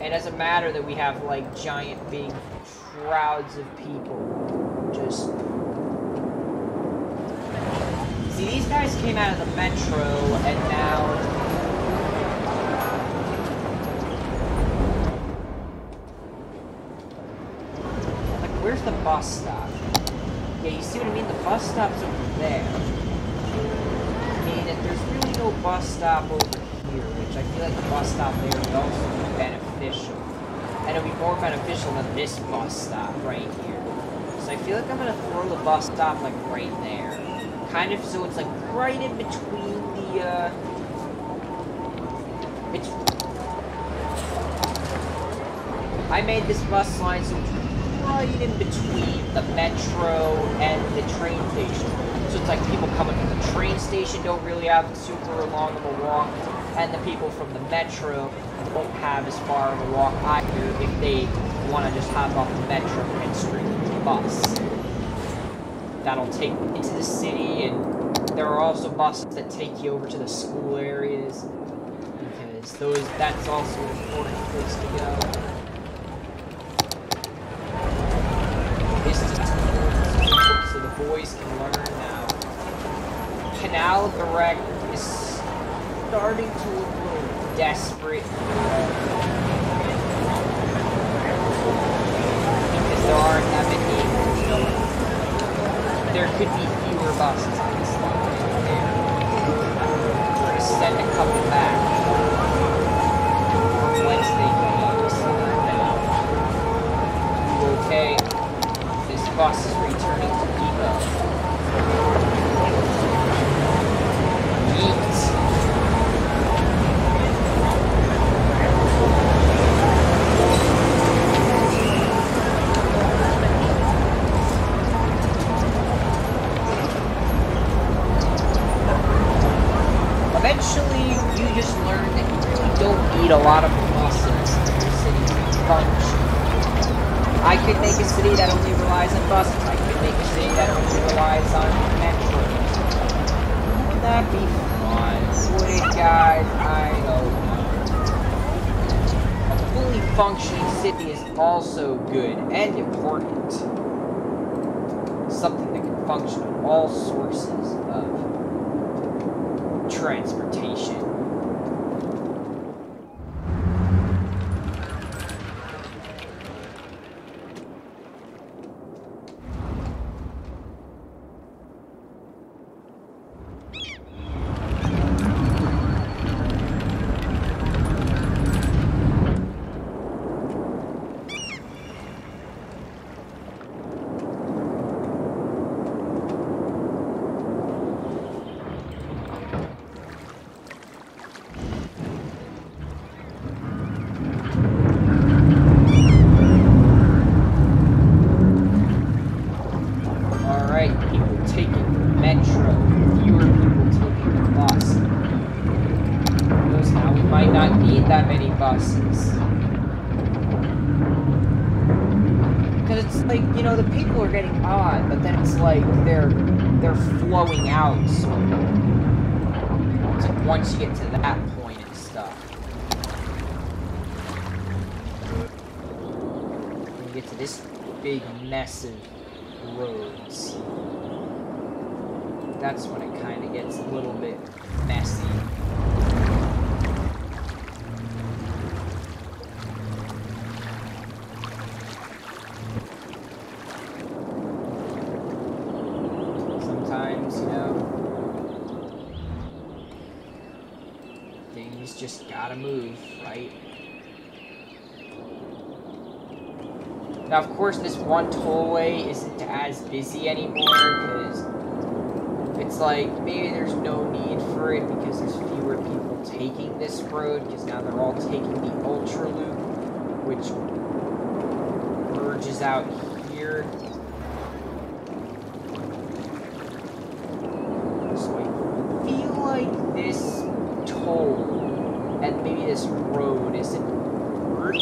And doesn't matter that we have, like, giant, big crowds of people. Just... See, these guys came out of the metro, and now... Where's the bus stop? Yeah, you see what I mean? The bus stop's over there. I mean, if there's really no bus stop over here, which I feel like the bus stop there would also be beneficial. And it would be more beneficial than this bus stop right here. So I feel like I'm going to throw the bus stop, like, right there. Kind of so it's, like, right in between the, I made this bus line so it's right in between the metro and the train station. So it's like people coming from the train station don't really have super long of a walk, and the people from the metro won't have as far of a walk either if they want to just hop off the metro and straight to the bus. That'll take you into the city, and there are also buses that take you over to the school areas, because that's also an important place to go. So the boys can learn now. Canal Direct is starting to look a little desperate. Because there aren't that many, there could be fewer buses on this line right there. We're going to send a couple back from Wednesday games. Okay. buses returning to depot. Yeet. Eventually, you just learn that you really don't need a lot of buses for your city to function. I could make a city that only relies on buses. I could make a city that only relies on metros. Wouldn't that be fun? Would it, guys? I don't know. A fully functioning city is also good and important. Something that can function on all sources of transportation. That many buses. Because it's like, you know, the people are getting on, but then it's like they're flowing out, so it's like once you get to that point and stuff. When you get to this big mess of roads, that's when it kind of gets a little bit messy. Sometimes, you know, things just gotta move, right? Now, of course, this one tollway isn't as busy anymore, because it's like, maybe there's no need for it because there's fewer people taking this road, because now they're all taking the Ultra Loop, which merges out here. So I feel like this toll and maybe this road isn't worth it.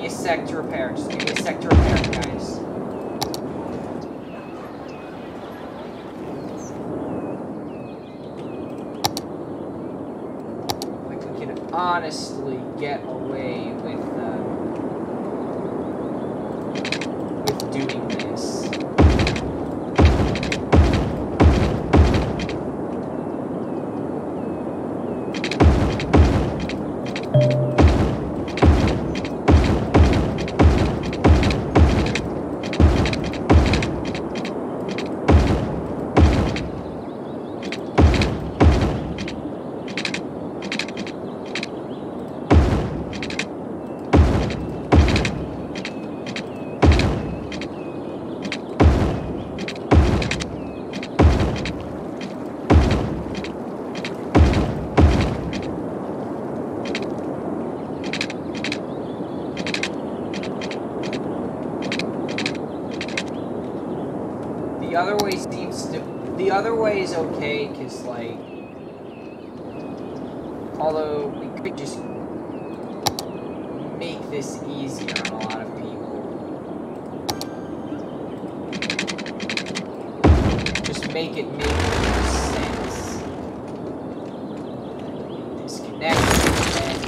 Sec to repair. Just give me a sec to repair it, guys. Like, we can honestly get away with doing this. The other way is okay, because, like, although we could just make this easier on a lot of people. Just make it make more sense. Disconnect, and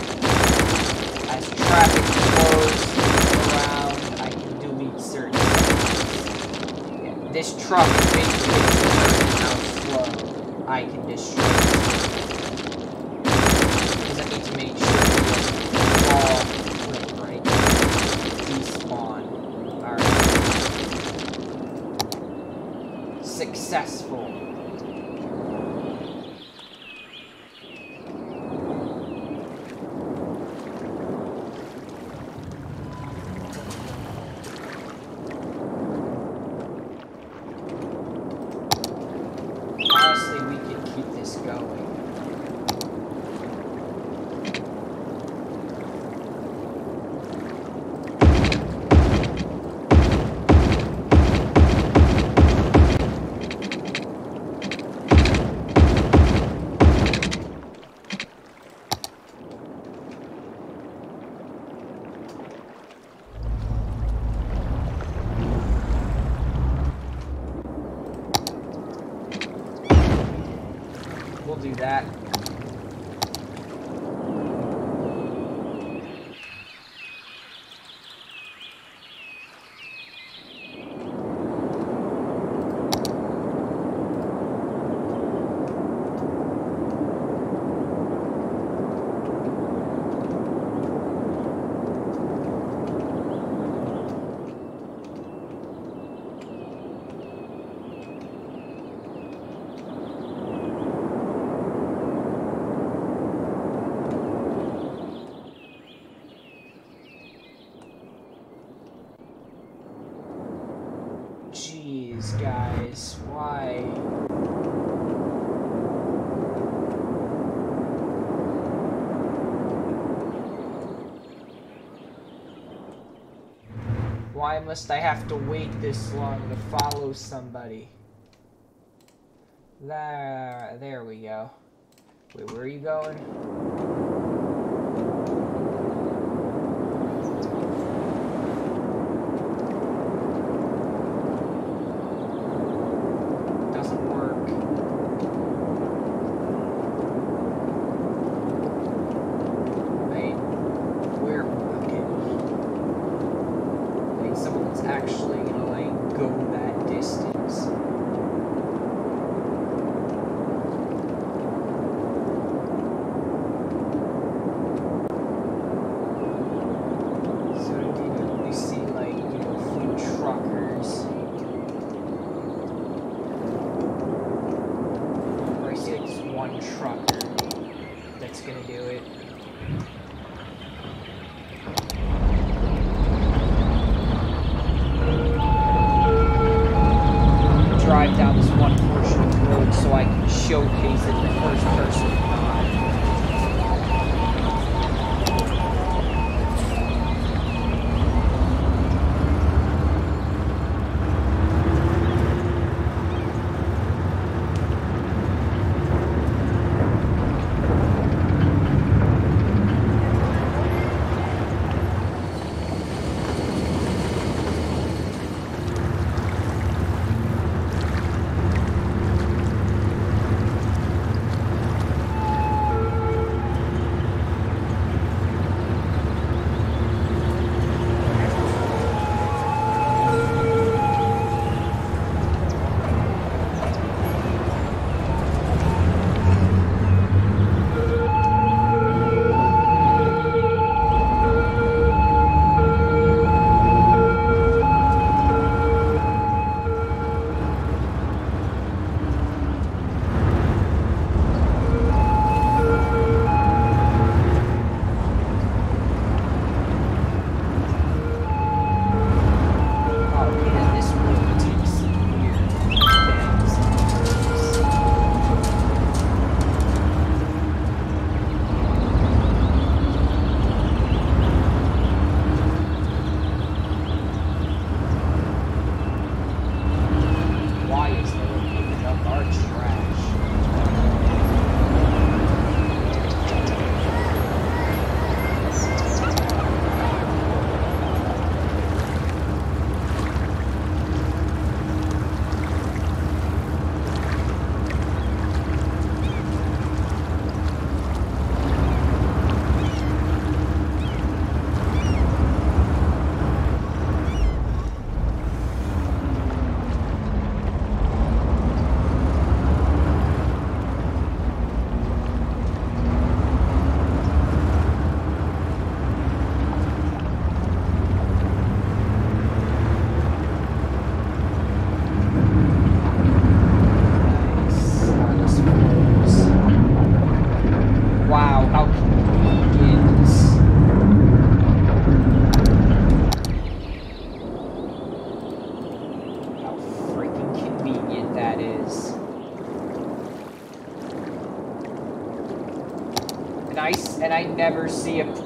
as traffic flows around, I can delete certain things. Yeah, this truck is basically I can destroy it. Because I need to make sure we all click, right? Despawn. Alright. Successful. that. Jeez, guys, why? Why must I have to wait this long to follow somebody? There we go. Wait, where are you going? Down this one portion of the road so I can showcase it the first person.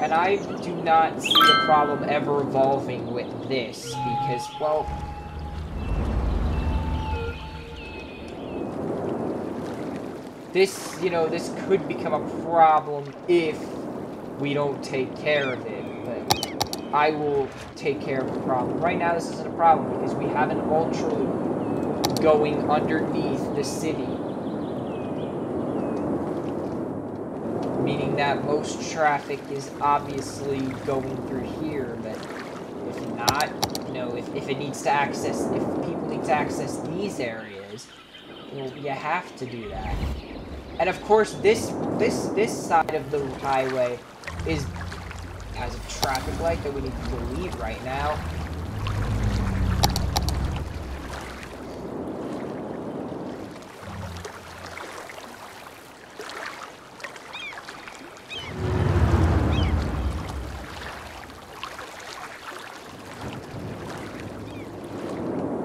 And I do not see a problem ever evolving with this, because, well, this, you know, this could become a problem if we don't take care of it, but I will take care of the problem. Right now, this isn't a problem, because we have an ultra loop going underneath the city. meaning that most traffic is obviously going through here, but if not, you know, if it needs to access, if people need to access these areas, well, you have to do that. And of course, this side of the highway has a traffic light that we need to delete right now.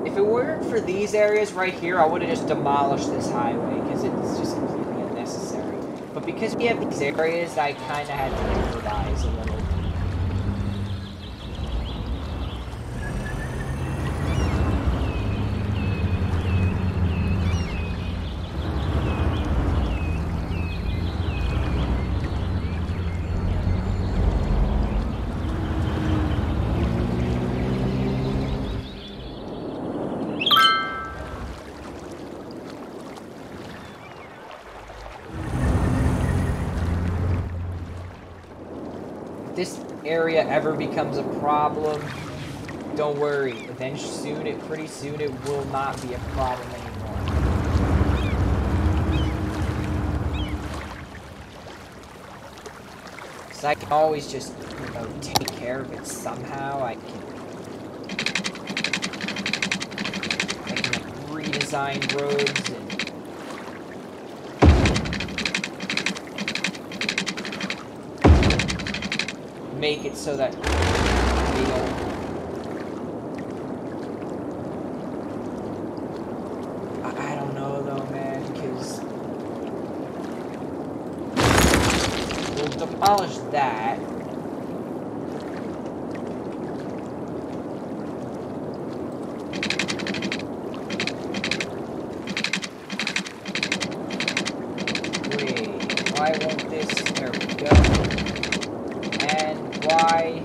If it weren't for these areas right here, I would have just demolished this highway, because it's just completely unnecessary. But because we have these areas, I kind of had to improvise a little. This area ever becomes a problem, don't worry. Eventually, pretty soon, it will not be a problem anymore. So I can always just, you know, take care of it somehow. I can like, redesign roads and make it so that they don't. I don't know though, man, because we'll demolish that. Wait, why won't this? There we go. And why?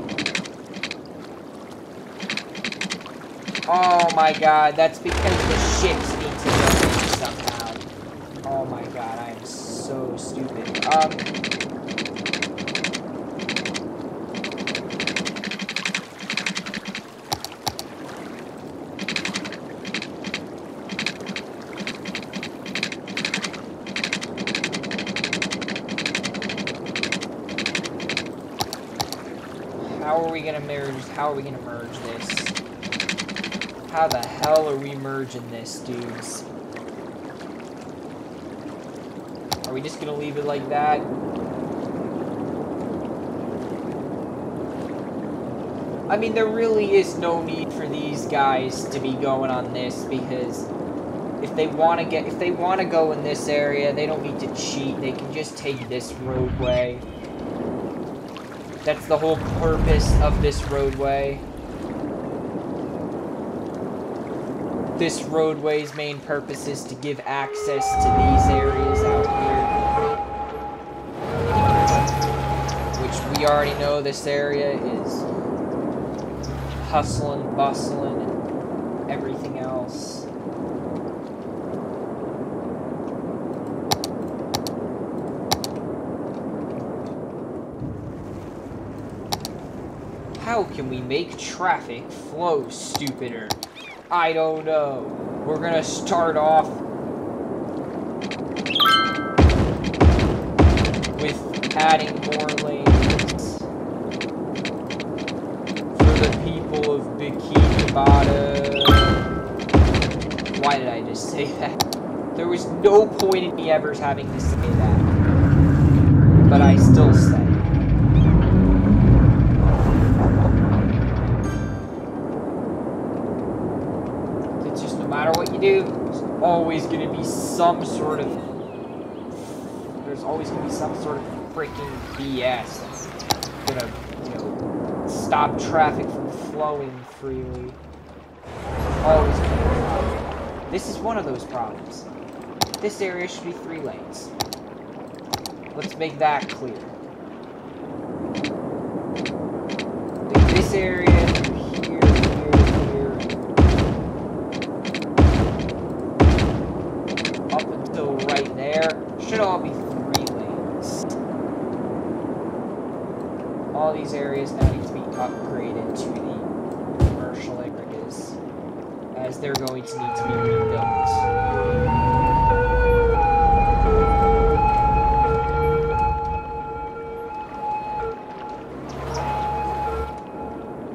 Oh my god, that's because the ships need to go in somehow. Oh my god, I am so stupid. How are we gonna merge this? How the hell are we merging this, dudes? Are we just gonna leave it like that? I mean, there really is no need for these guys to be going on this, because if they want to go in this area, they don't need to cheat. They can just take this roadway. That's the whole purpose of this roadway. This roadway's main purpose is to give access to these areas out here. Which we already know this area is hustling, bustling, and everything else. How can we make traffic flow stupider? I don't know. We're gonna start off with adding more lanes for the people of Bikini Bottom. Why did I just say that? There was no point in me ever having to say that. But I still said it. No matter what you do, there's always going to be some sort of freaking BS that's going to, you know, stop traffic from flowing freely. Always going to be a problem. This is one of those problems. This area should be 3 lanes. Let's make that clear. This area right there should all be 3 lanes. all these areas now need to be upgraded to the commercial areas, as they're going to need to be rebuilt.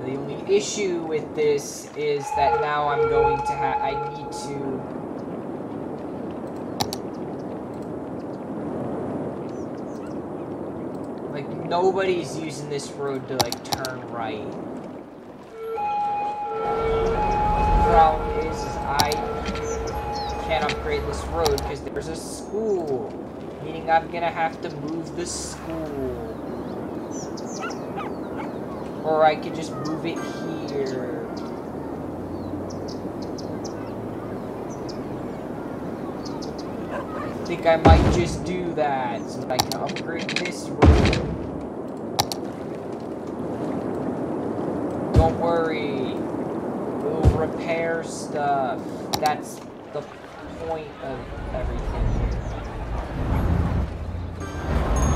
The only issue with this is that now I'm going to I need to nobody's using this road to, like, turn right. The problem is I can't upgrade this road because there's a school. Meaning I'm gonna have to move the school. Or I could just move it here. I think I might just do that so that I can upgrade this road. Don't worry, we'll repair stuff. That's the point of everything here.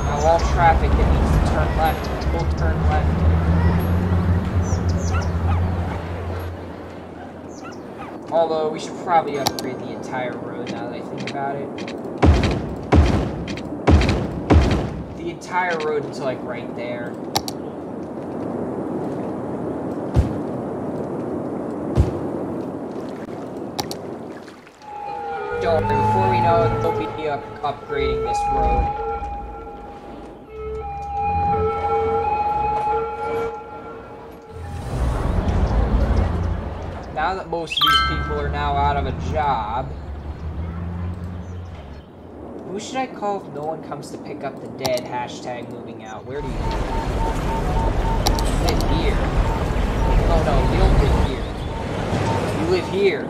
Now all traffic that needs to turn left will turn left. Although we should probably upgrade the entire road now that I think about it. The entire road until, like, right there. Don't worry, before we know it, we'll be upgrading this road. Now that most of these people are now out of a job, who should I call if no one comes to pick up the dead? Hashtag moving out. Where do you live? You live here. Oh no, you don't live here. You live here.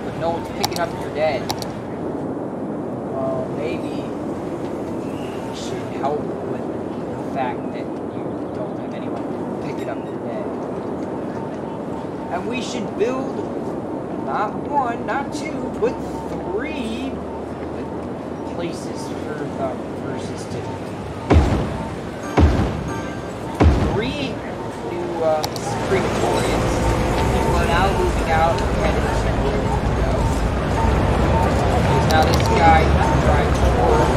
But no one's picking up your dead. Well, maybe we should help with the fact that you don't have anyone picking up your dead. And we should build not one, not two, but 3 places for the versus to 3 new crematoriums. People are now moving out and headed to where we can go. Because now this guy can drive forward.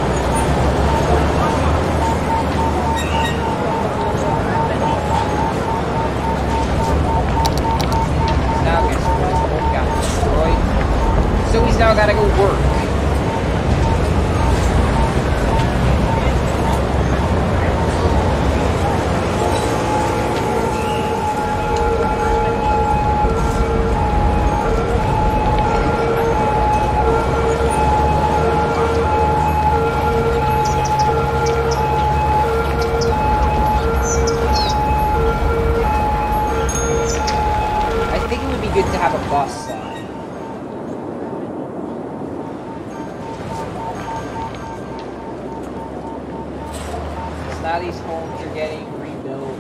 Now guess what? His home got destroyed. So he's now gotta go work. Good to have a bus line. So now these homes are getting rebuilt.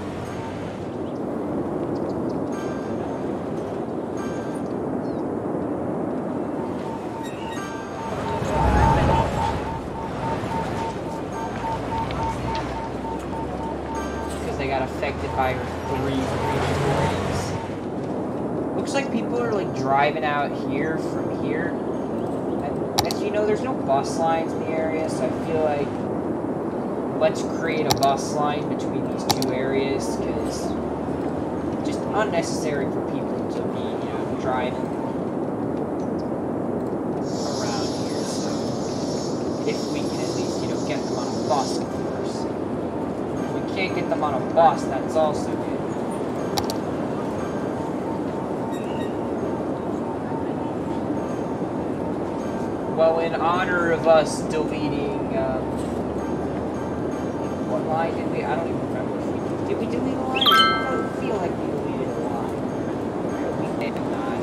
Because they got affected by 3 crematoriums. Looks like people are, like, driving out here from here. And as you know, there's no bus lines in the area, so I feel like let's create a bus line between these 2 areas, because it's just unnecessary for people to be, you know, driving around here. So if we can at least, you know, get them on a bus, of course. If we can't get them on a bus, that's also good. Well, in honor of us deleting, what line did we? I don't even remember if we did. We delete a line? I don't feel like we deleted a line. We may have not.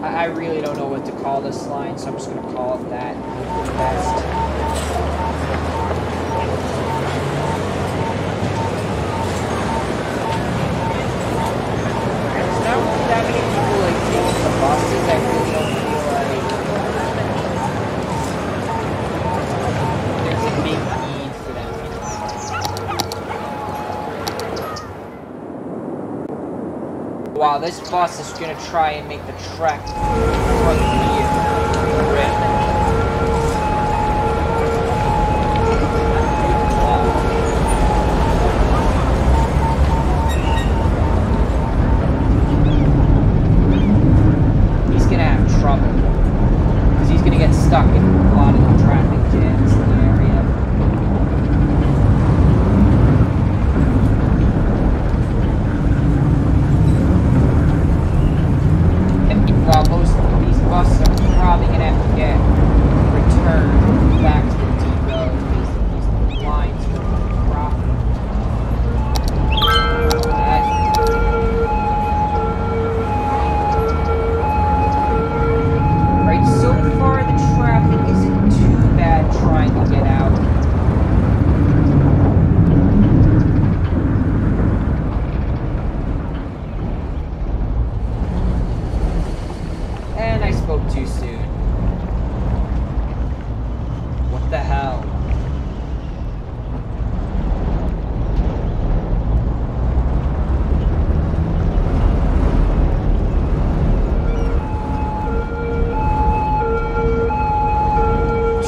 I really don't know what to call this line, so I'm just gonna call it that. Hope for the best. Wow, this bus is gonna try and make the trek from here. Rip. He's gonna have trouble. Because he's gonna get stuck in a lot of the traffic jams in the area. While most of these buses are probably going to have to get returned back to the depot because these lines are profitable. Right, so far the traffic isn't too bad trying to get out. And I spoke too soon. What the hell?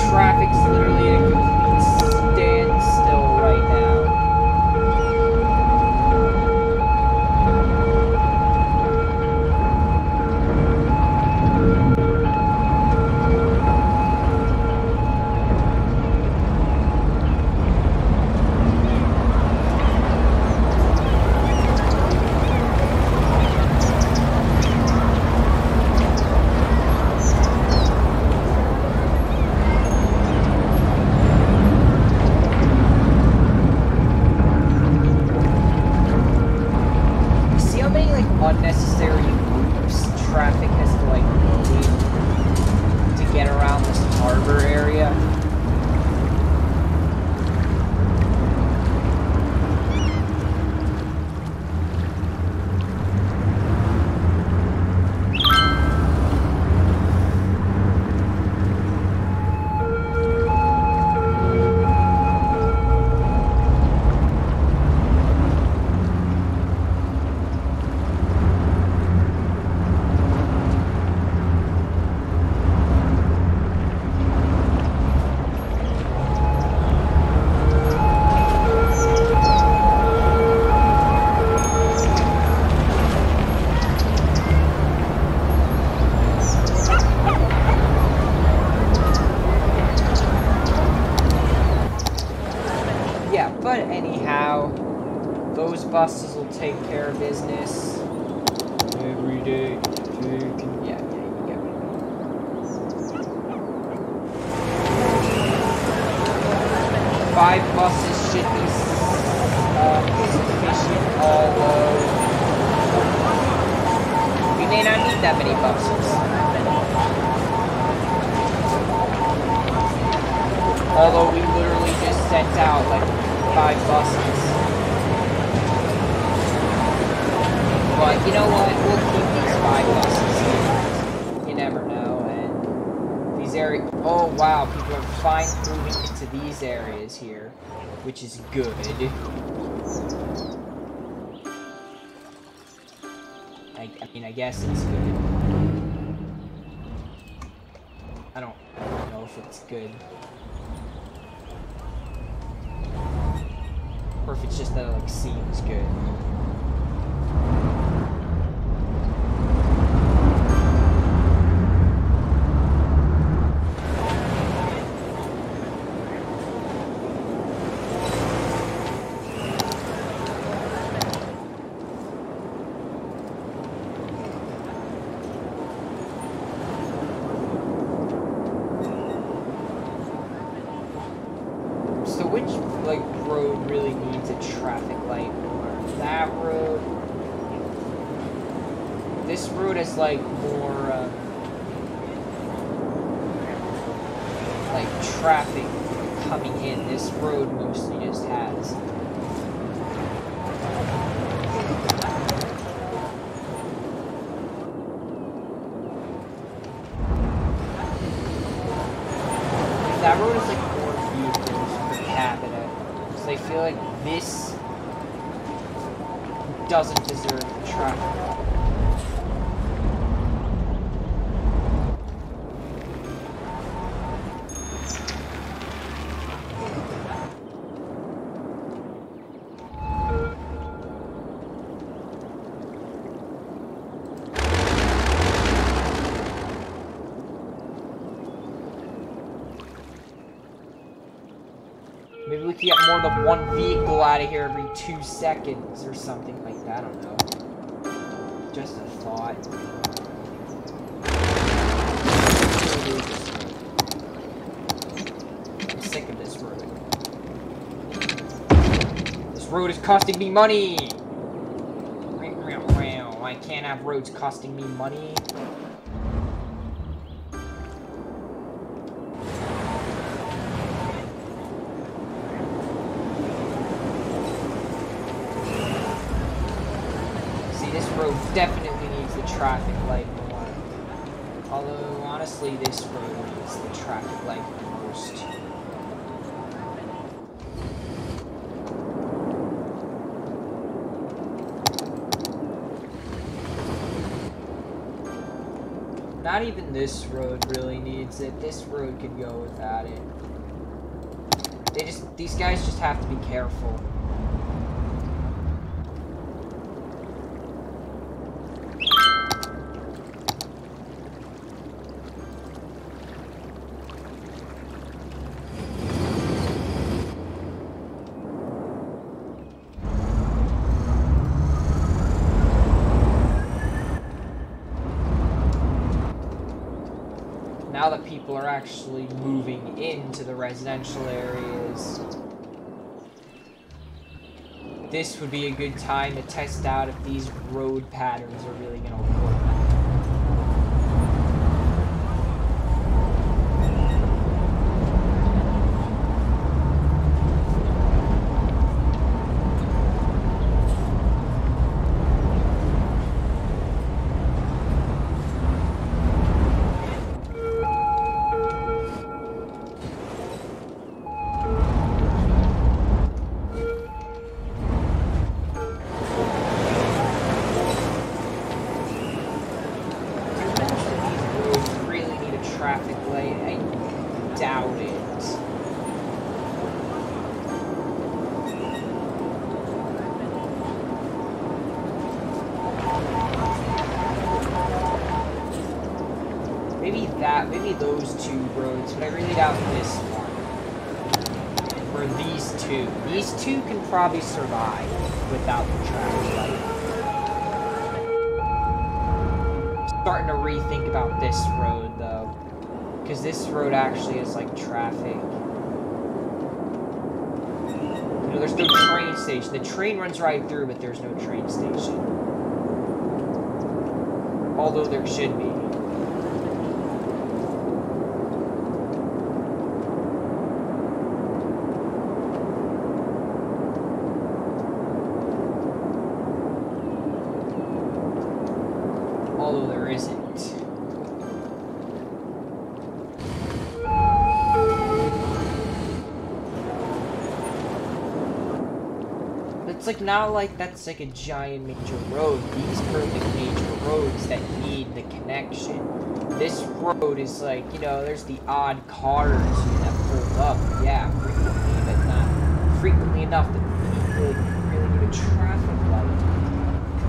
Traffic's literally at a complete standstill right now. Unnecessary loops traffic has to like leave to get around this harbor area. But anyhow, those buses will take care of business every day. Yeah, you get me. 5 buses should be sufficient, although we may not need that many buses. Although we literally just sent out like 5 buses. But you know what? We'll keep these 5 buses here. You never know. And these areas. Oh wow, people are finally moving into these areas here, which is good. I mean, I guess it's good. I don't know if it's good. Or if it's just that it like seems good. So which like road really needs a traffic light more? That road? This road is like more like traffic coming in. This road mostly just has. That road is like more vehicles per capita. So I feel like this doesn't deserve the traffic. more than one vehicle out of here every 2 seconds or something like that. I don't know. Just a thought. I'm sick of this road. This road is costing me money! I can't have roads costing me money. Definitely needs the traffic light more. Although, honestly, this road needs the traffic light the most. Not even this road really needs it. This road could go without it. These guys just have to be careful. Now that people are actually moving into the residential areas, this would be a good time to test out if these road patterns are really going to work. Maybe those two roads, but I really doubt this one. Or these two. These two can probably survive without the traffic light. Starting to rethink about this road, though. Because this road actually is like traffic. You know, there's no train station. The train runs right through, but there's no train station. Although there should be. Although there isn't. It's like not like that's like a giant major road. These are the major roads that need the connection. This road is like, you know, there's the odd cars that pull up, yeah, frequently, but not frequently enough that people really need a traffic light.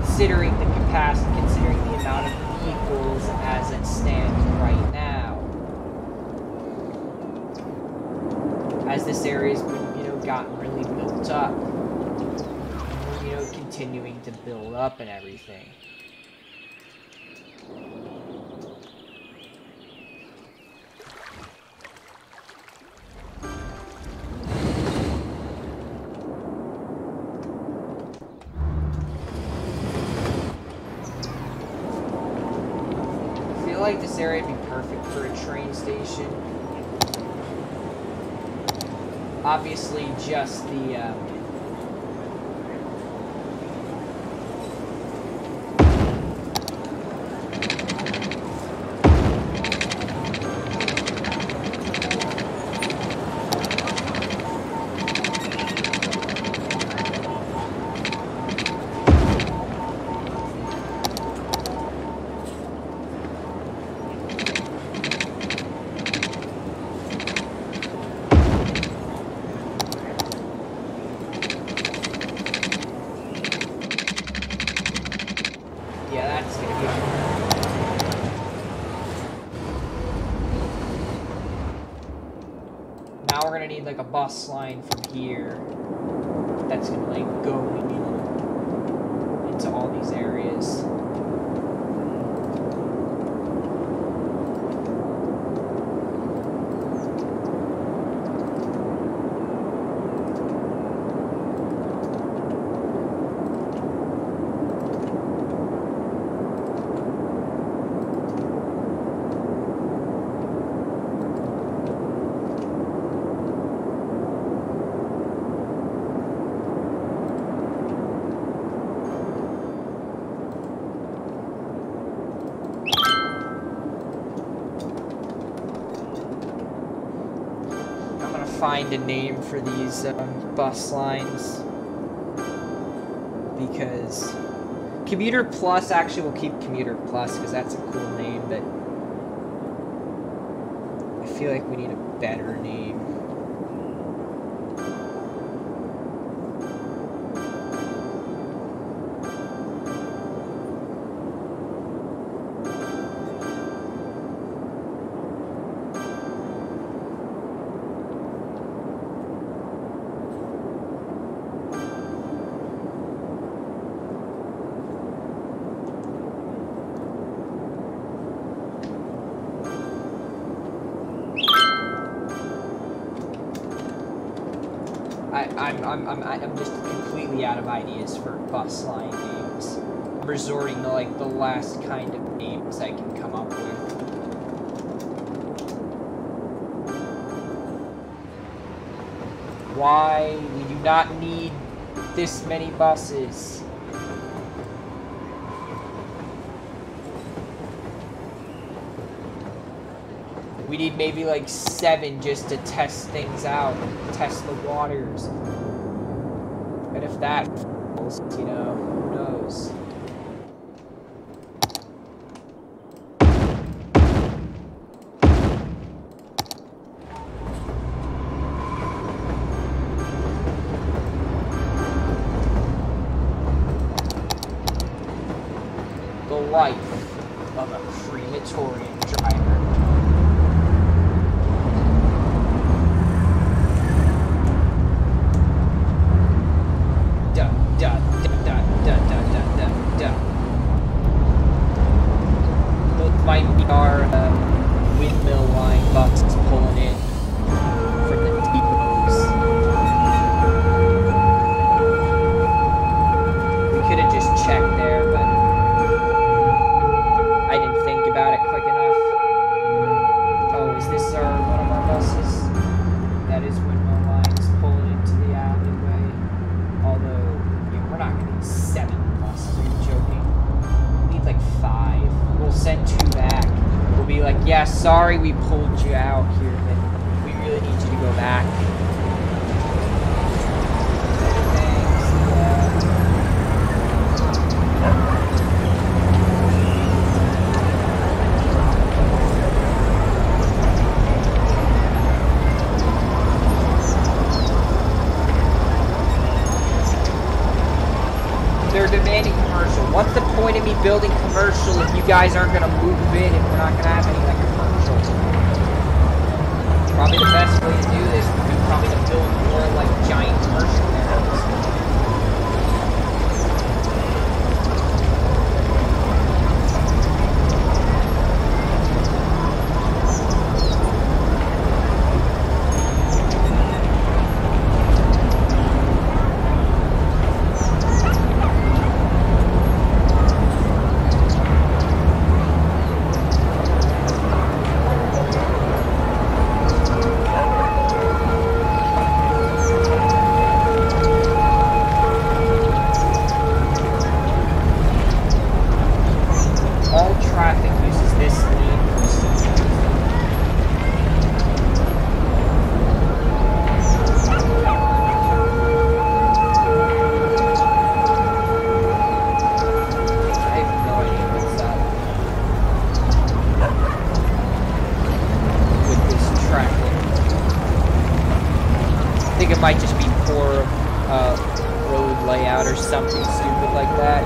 Considering the capacity, considering the amount of vehicles as it stands right now. As this area's been, you know, gotten really built up. You know, continuing to build up and everything. I feel like this area would be perfect for a train station. Obviously, just the need like a bus line from here that's gonna like go into all these areas. Find a name for these bus lines, because Commuter Plus, actually we'll keep Commuter Plus because that's a cool name, but I feel like we need a better name. I'm just completely out of ideas for bus line names. I'm resorting to like the last kind of names I can come up with. Why? We do not need this many buses. We need maybe like 7 just to test things out, test the waters. And if that fails, you know, who knows? The life of a crematorium driver. Might be our windmill line buses pulling in from the depots. We could have just checked there, but I didn't think about it quick enough. Oh, is this one of our buses? That is windmill lines pulling into the alleyway. Although, yeah, we're not going to need 7 buses. Are you joking? We need like 5. We'll send 2 back. We'll be like, yeah, sorry we pulled you out here, but we really need you to go back. Thanks, They're demanding commercial. What's the point of me building commercial if you guys aren't going to move in and we're not going to have any like commercial? Probably the best way to do this would be probably to build more like giant commercial areas. It might just be poor road layout or something stupid like that.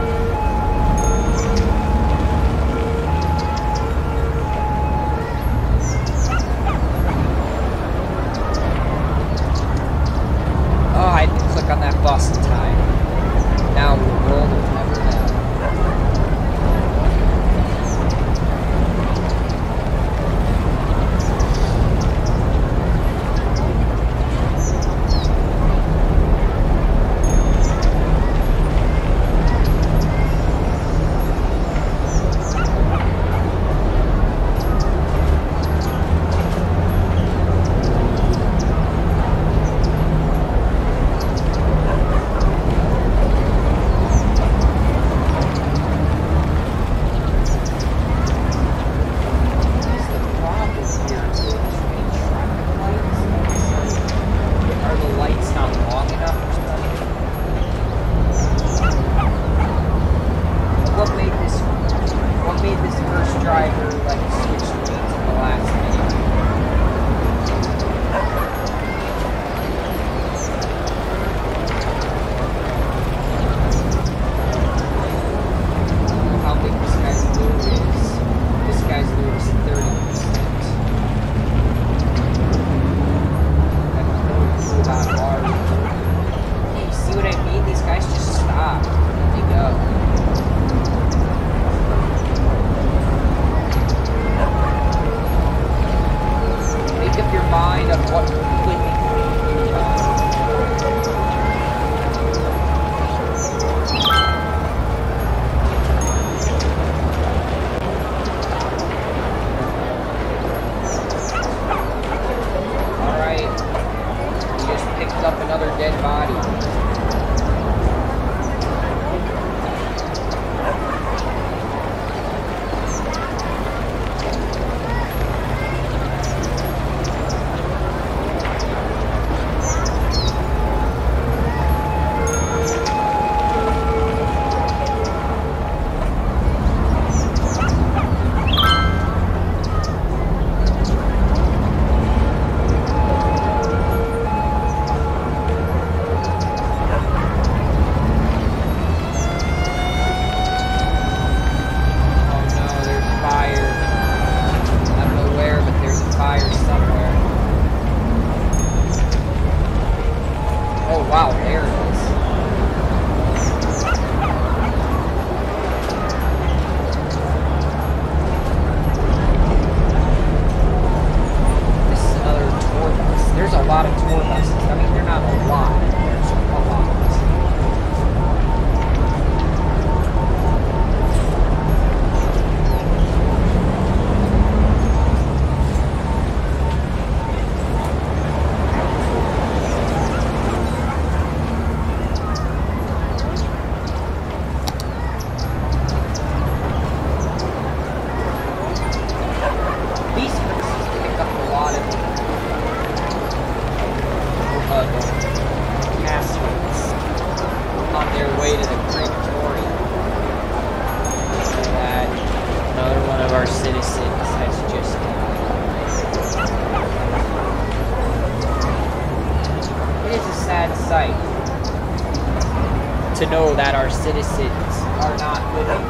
to know that our citizens are not living.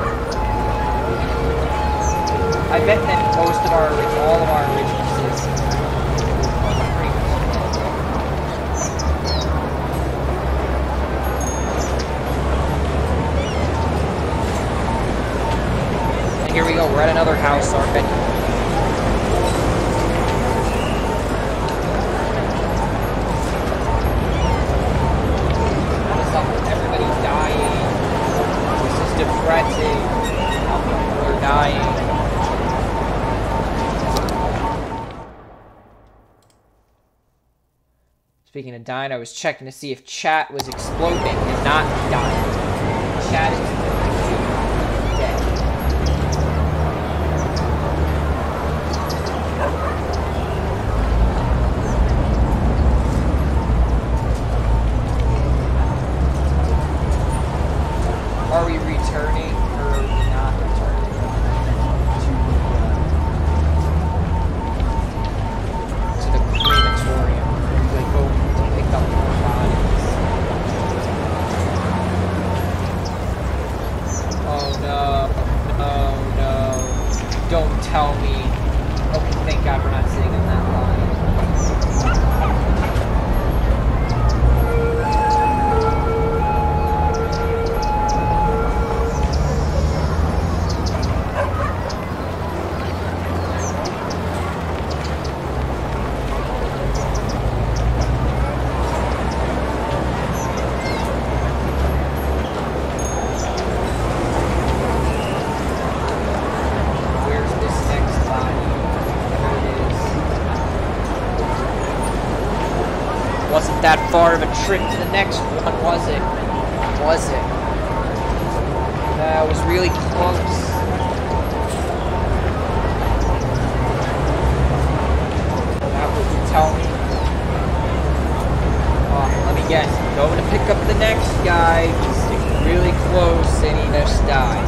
I bet that most of all of our original citizens are pretty much dead. And here we go, we're at another house already. Everybody's dying. This is depressing. How people are dying. Speaking of dying, I was checking to see if chat was exploding and not dying. Chat is dead. Are we returning or are we not returning to the crematorium? Are we like going to pick up more bodies? Oh no, oh no, don't tell me. Okay, thank God we're not sitting in that line. Wasn't that far of a trip to the next one, was it? Was it? That was really close. That would you tell me? Oh, let me guess. Going to pick up the next guy. He's really close and he just died.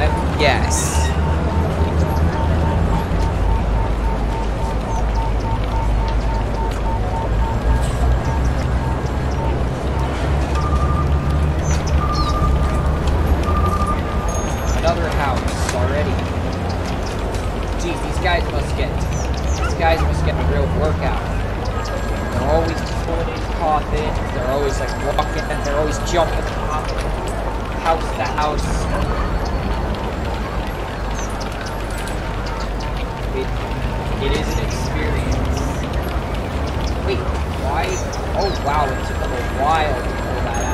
Let me guess. Another house already. Geez, these guys must get a real workout. They're always pulling in coffins, they're always like walking, they're always jumping house to house. It is an experience. Wait, why? Oh wow, it took them a while to pull that out.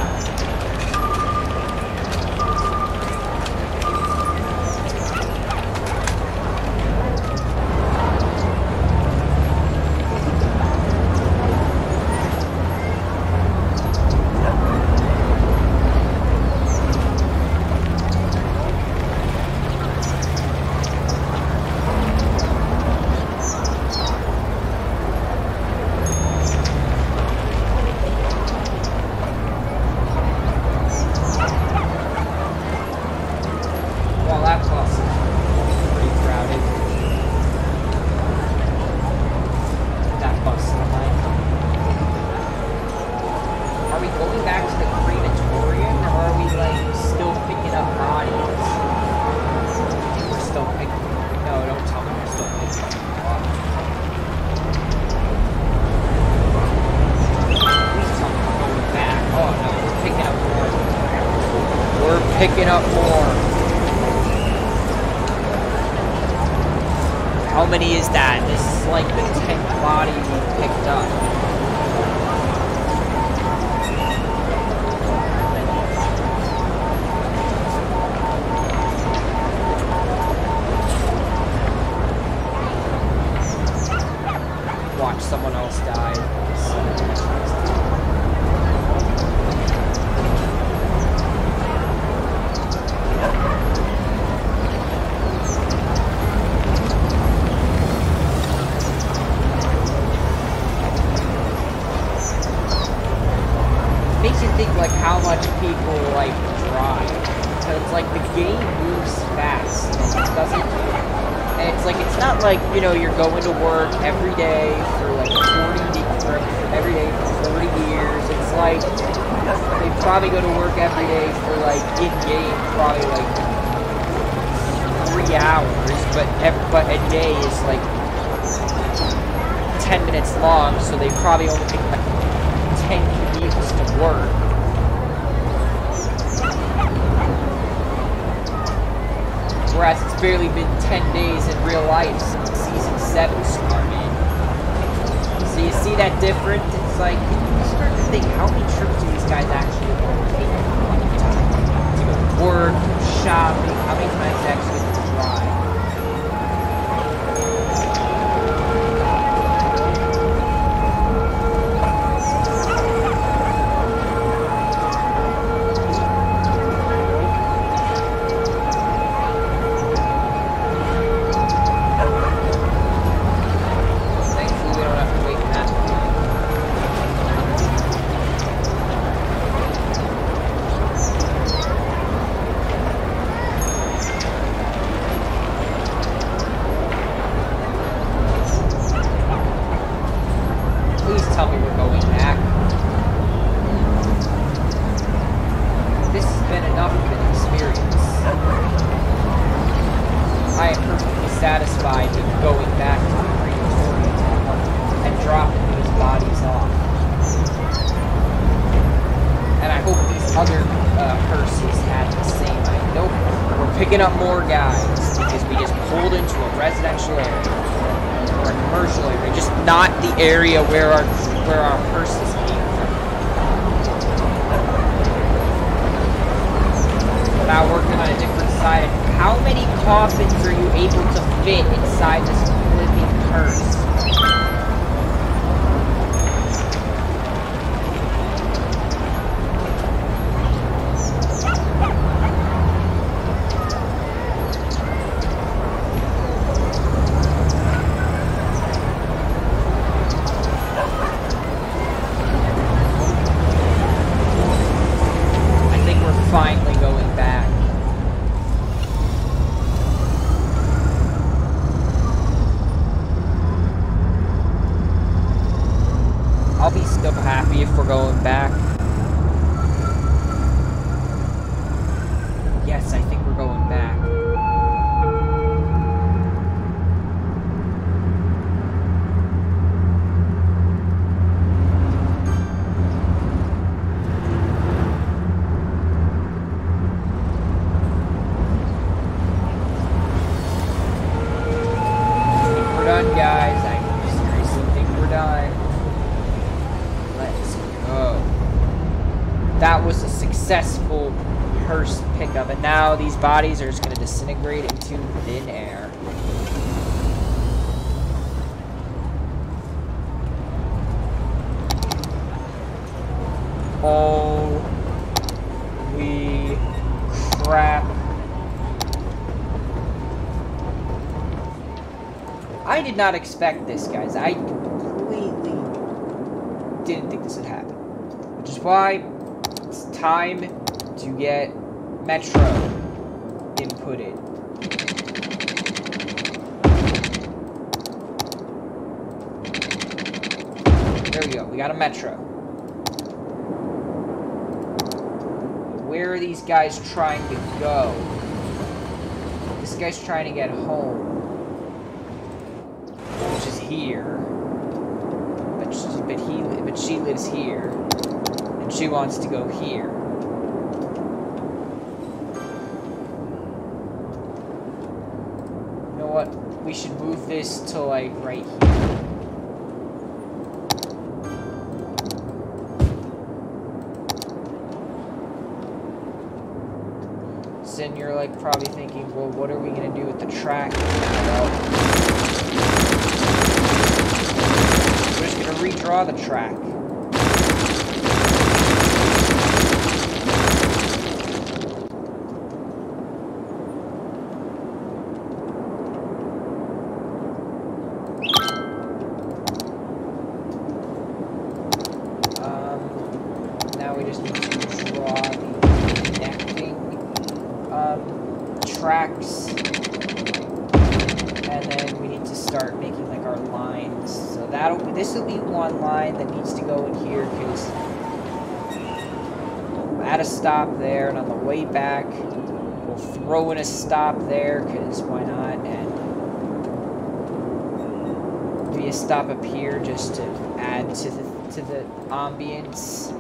Picking up more. How many is that? This is like the 10th body we picked up. Watch someone else die. Makes you think like how much people like drive. Because like the game moves fast. It doesn't And it's like, it's not like, you know, you're going to work every day for like 40 for every day for 40 years. It's like, they probably go to work every day for like, in-game, probably like 3 hours, but a day is like 10 minutes long, so they probably only take like 10 commutes to work. Whereas it's barely been 10 days in real life since Season 7 started. So you see that difference? It's like, you start to think, how many trips do these guys actually take to go to work, shopping, how many times they actually have to drive? Picking up more guys because we just pulled into a residential area or a commercial area, just not the area where our hearses came from. Now working on a different side. How many coffins are you able to fit inside this flipping hearse? That was a successful hearse pickup, and now these bodies are just going to disintegrate into thin air. Holy crap. I did not expect this, guys. I completely didn't think this would happen. Which is why it's time to get Metro inputted. There we go. We got a Metro. Where are these guys trying to go? This guy's trying to get home. Which is here. But she lives here. And she wants to go here. You know what? We should move this to, like, right here. And you're like probably thinking, well, what are we gonna do with the track? Well, we're just gonna redraw the track. Now we just need to draw the connecting tracks, and this will be one line that needs to go in here, because at a stop there, and on the way back, we'll throw in a stop there, because why not, and be a stop up here just to add to the ambience.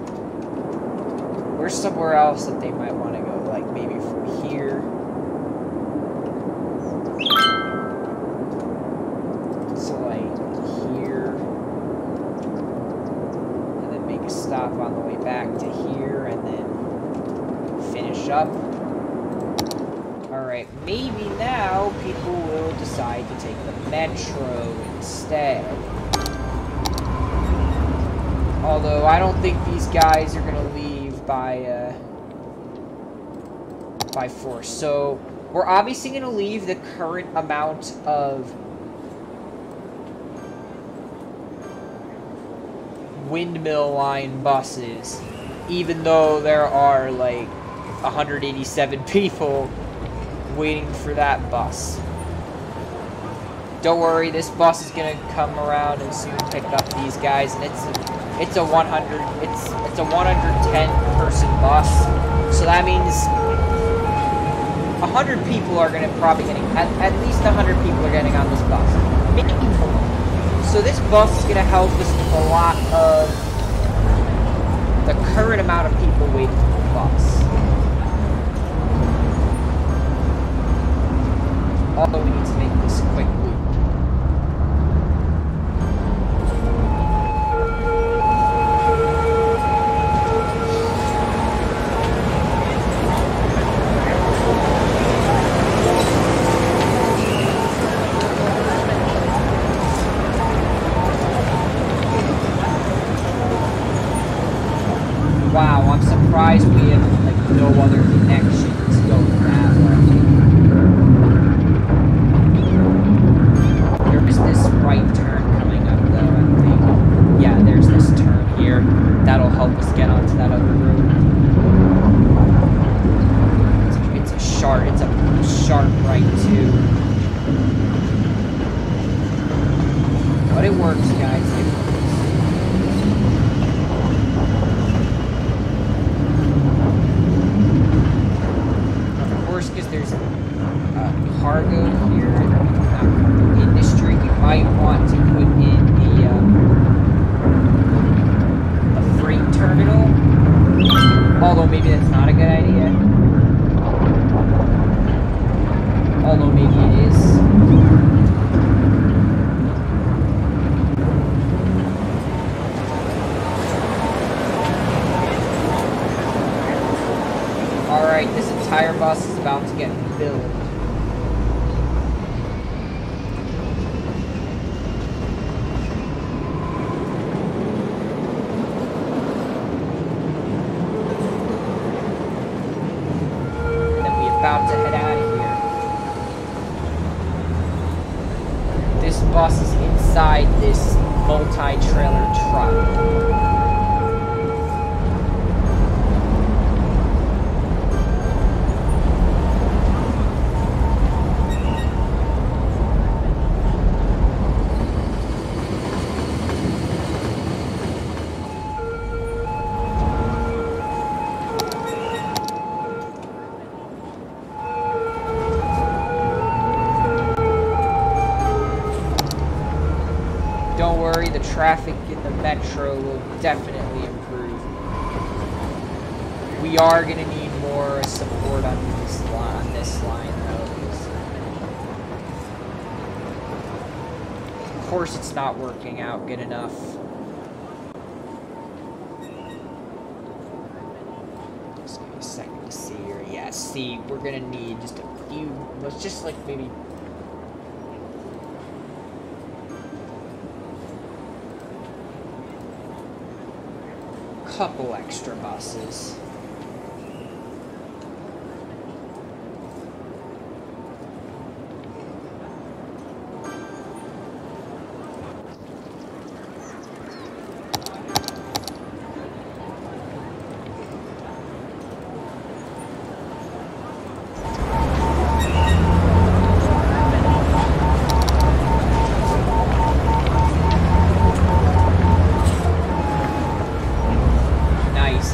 Where's somewhere else that they might want to go, like maybe from here. So like here, and then make a stop on the way back to here, and then finish up. Alright, maybe now people will decide to take the metro instead. Although I don't think these guys are gonna leave by force. So we're obviously gonna leave the current amount of windmill line buses, even though there are like 187 people waiting for that bus. Don't worry, this bus is gonna come around and soon pick up these guys, and it's a 110 person bus, so that means 100 people are probably getting at least 100 people are getting on this bus, maybe more. So this bus is gonna help us with a lot of the current amount of people waiting for the bus. Although we need to make this quick loop. Wow, I'm surprised we have like no other connections going that way. There is this right turn coming up though, I think. Yeah, there's this turn here. That'll help us get onto that other road. It's a sharp right too. But it works, guys. It works. Because there's cargo here, industry, you might want to put in the freight terminal, although maybe that's not a good idea, although maybe it is. Alright, this entire bus is about to get filled. And then we're about to head out of here. This bus is inside this multi-trailer truck. The traffic in the metro will definitely improve. We are going to need more support on this line though. Of course it's not working out good enough. Just give me a second to see here. Yeah, see, we're going to need just a few, let's just like maybe couple extra buses.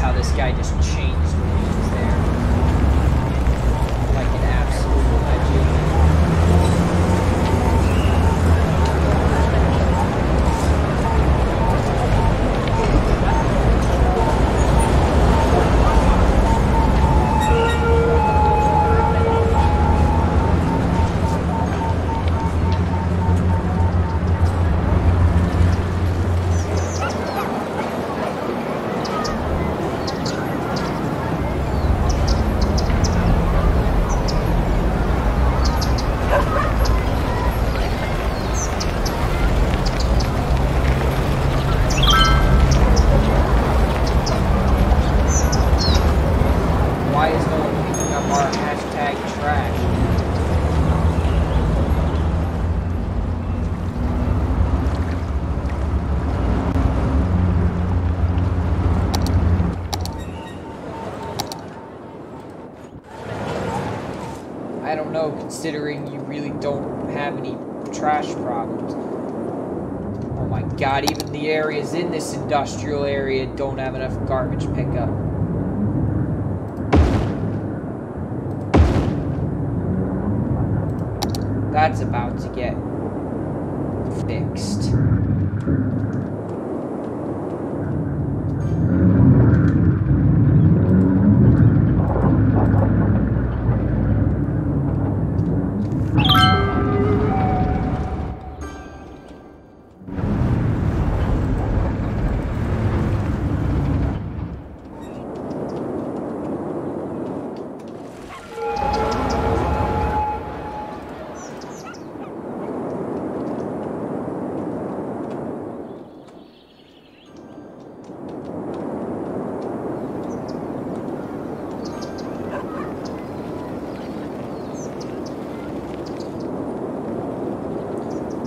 how this guy just changed lanes there. Like an absolute legend. Considering you really don't have any trash problems. Oh my god, even the areas in this industrial area don't have enough garbage pickup. That's about to get fixed.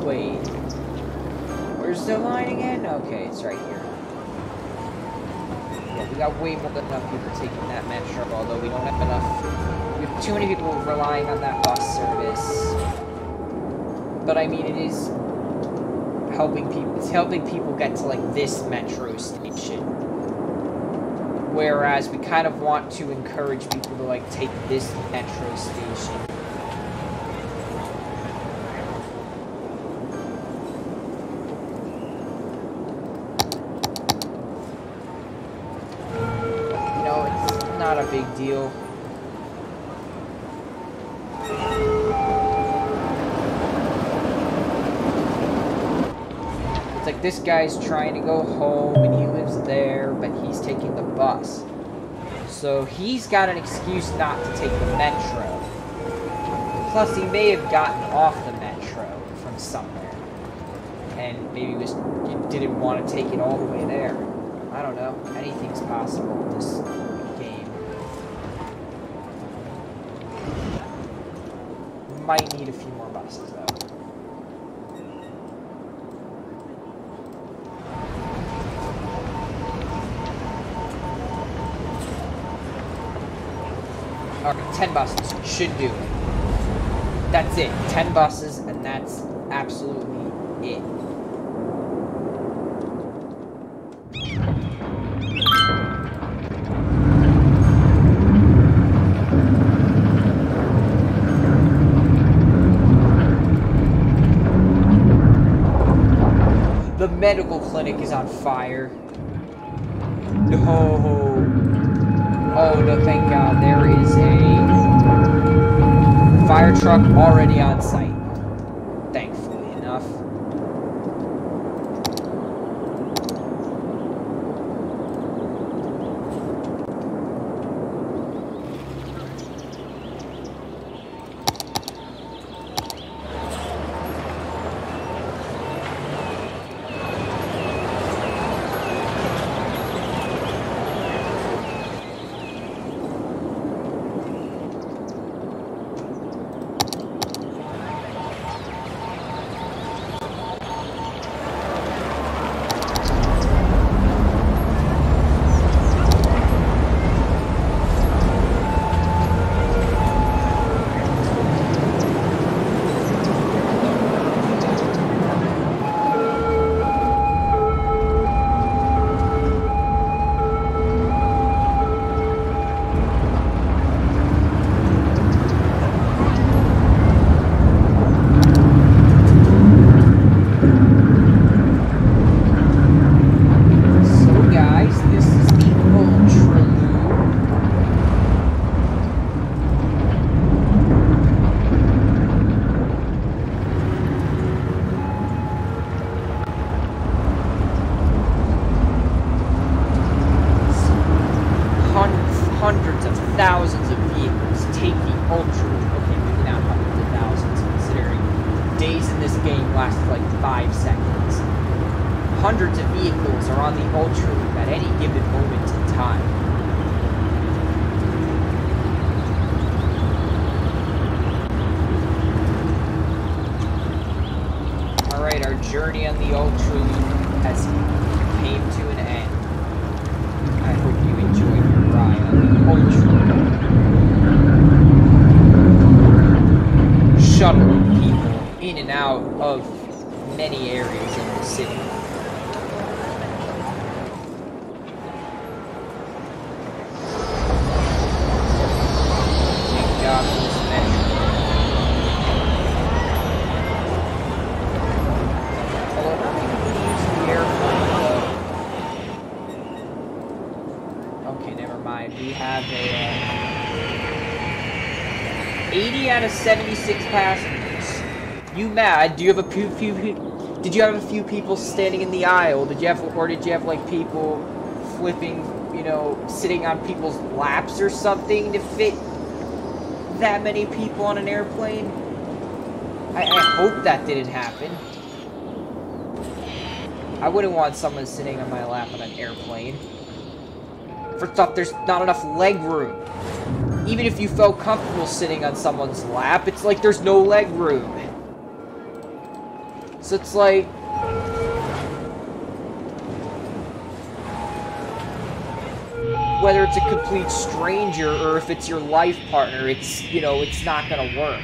Wait, where's the line again? Okay, it's right here. Yeah, we got way more than enough people taking that metro, although we don't have enough. We have too many people relying on that bus service. But I mean, it is helping people. It's helping people get to like this metro station. Whereas we kind of want to encourage people to like take this metro station. Not a big deal. It's like this guy's trying to go home and he lives there, but he's taking the bus. So he's got an excuse not to take the metro. Plus he may have gotten off the metro from somewhere. And maybe he didn't want to take it all the way there. I don't know. Anything's possible with this game. Might need a few more buses, though. Alright, 10 buses. Should do it. That's it. 10 buses, and that's absolutely it. The medical clinic is on fire. No. Oh, no, thank God. There is a fire truck already on site. Thankfully enough. thousands of vehicles take the Ultra Loop. Okay, maybe not hundreds of thousands, considering days in this game last like 5 seconds. Hundreds of vehicles are on the Ultra Loop at any given moment in time. Alright, our journey on the Ultra Loop has came to an end. I hope you enjoyed your ride on the Ultra Loop. Shuttling people in and out of many areas in the city. Thank God for this metro. Although not many people use the airplane though. Okay, never mind. We have a 80 out of 76 passengers. You mad? Do you have a few did you have a few people standing in the aisle? Did you have like people flipping, you know, sitting on people's laps or something to fit that many people on an airplane? I hope that didn't happen. I wouldn't want someone sitting on my lap on an airplane. First off, there's not enough leg room. Even if you felt comfortable sitting on someone's lap, it's like there's no leg room. So it's like... whether it's a complete stranger or if it's your life partner, it's, you know, it's not gonna work.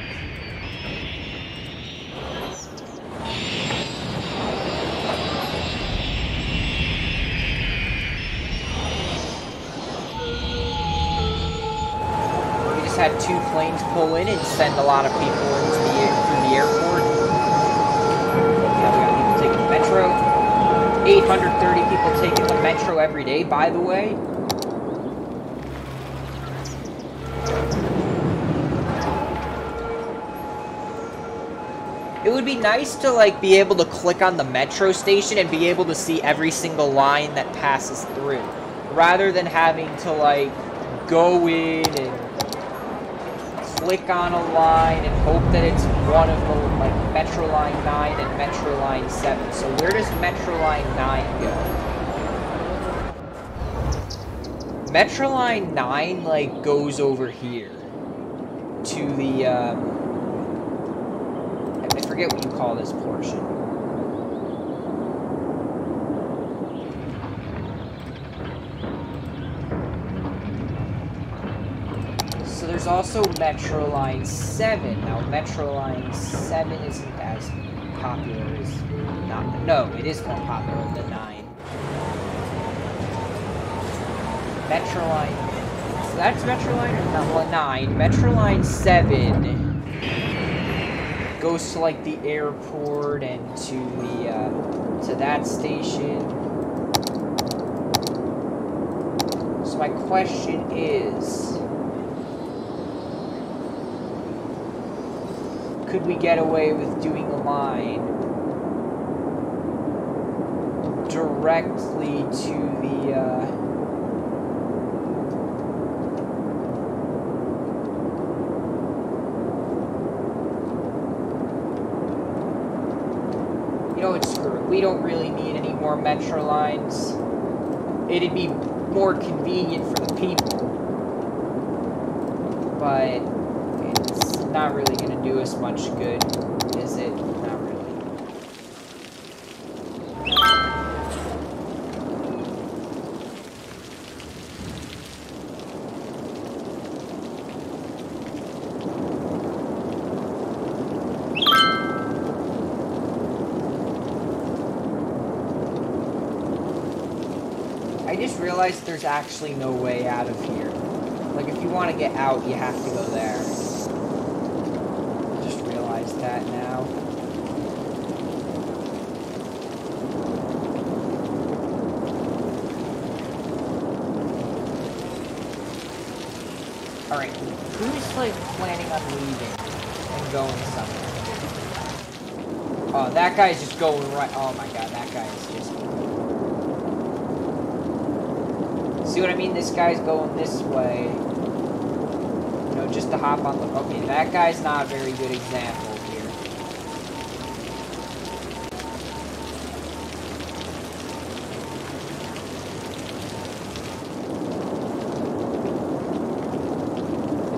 Had 2 planes pull in and send a lot of people into through the airport. Yeah, we got people taking the metro. 830 people taking the metro every day, by the way. It would be nice to, like, be able to click on the metro station and be able to see every single line that passes through, rather than having to, like, go in and click on a line and hope that it's one of the, like, Metro Line 9 and Metro Line 7. So where does Metro Line 9 go? Metro Line 9, like, goes over here to the, I forget what you call this portion. So there's also Metro Line 7. Now, Metro Line 7 isn't as popular as... No, it is more popular than 9. Metro Line... So that's Metro Line or not? Well, 9. Metro Line 7 goes to, like, the airport and to the, to that station. So my question is... could we get away with doing a line directly to the, you know what, screw it. We don't really need any more metro lines. It'd be more convenient for the people, but it's not really going to do us much good, is it? Not really. I just realized there's actually no way out of here. Like, if you want to get out, you have to go there. That now. Alright, who's like planning on leaving and going somewhere? Oh, that guy's just going right. Oh my god, that guy is just... See what I mean? This guy's going this way. know, just to hop on the... Okay, that guy's not a very good example here.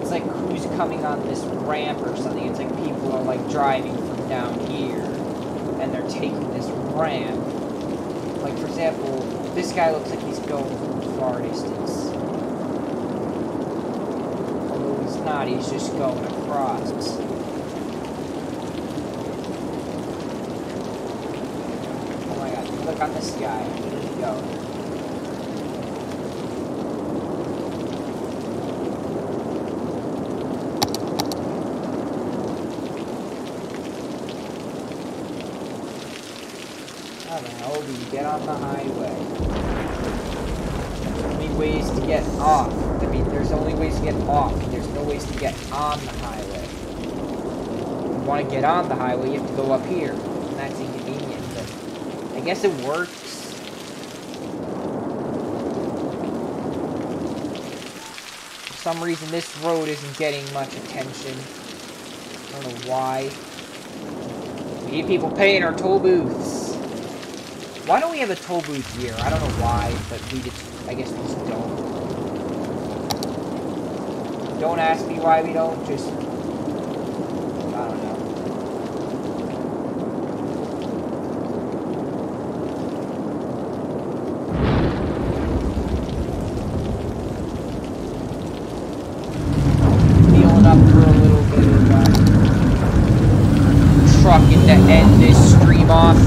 It's like who's coming on this ramp or something. It's like people are like driving from down here and they're taking this ramp. Like, for example, this guy looks like he's going from far distance. Although he's not, he's just going across. Oh my god, look on this guy. Where did he go? How the hell do you get on the highway? There's only ways to get off. I mean, there's only ways to get off. There's no ways to get on the highway. If you want to get on the highway, you have to go up here. And that's inconvenient, but I guess it works. For some reason, this road isn't getting much attention. I don't know why. We need people paying our toll booths. Why don't we have a toll booth here? I don't know why, but we just, I guess we just don't. Don't ask me why we don't, just, I don't know. Feeling up for a little bit of trucking to end this stream off.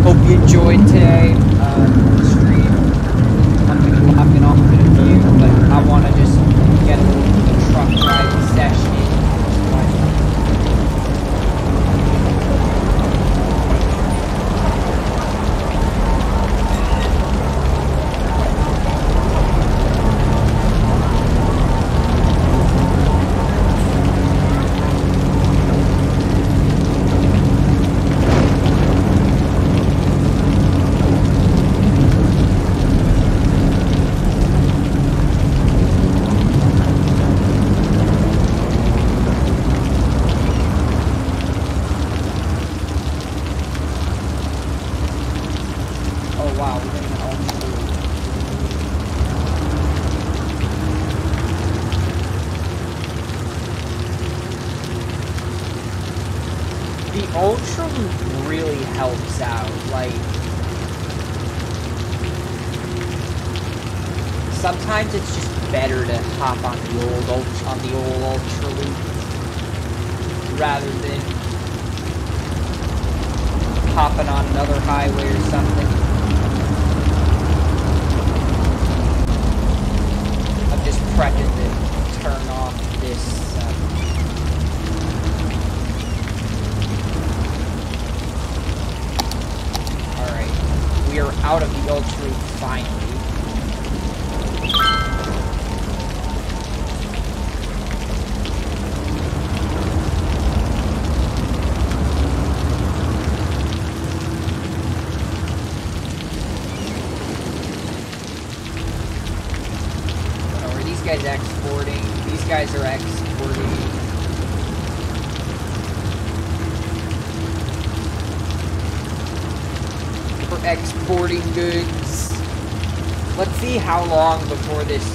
Hope you enjoyed today stream. I'm going to be hopping off in a few, but I want to just get a little bit of truck driving session in. Ultra Loop really helps out, like, sometimes it's just better to hop on the old Ultra Loop rather than hopping on another highway or something. I'm just prepping to turn off this we are out of the Ultra Loop finally. Oh, are these guys exporting? These guys are exporting. Exporting goods. Let's see how long before this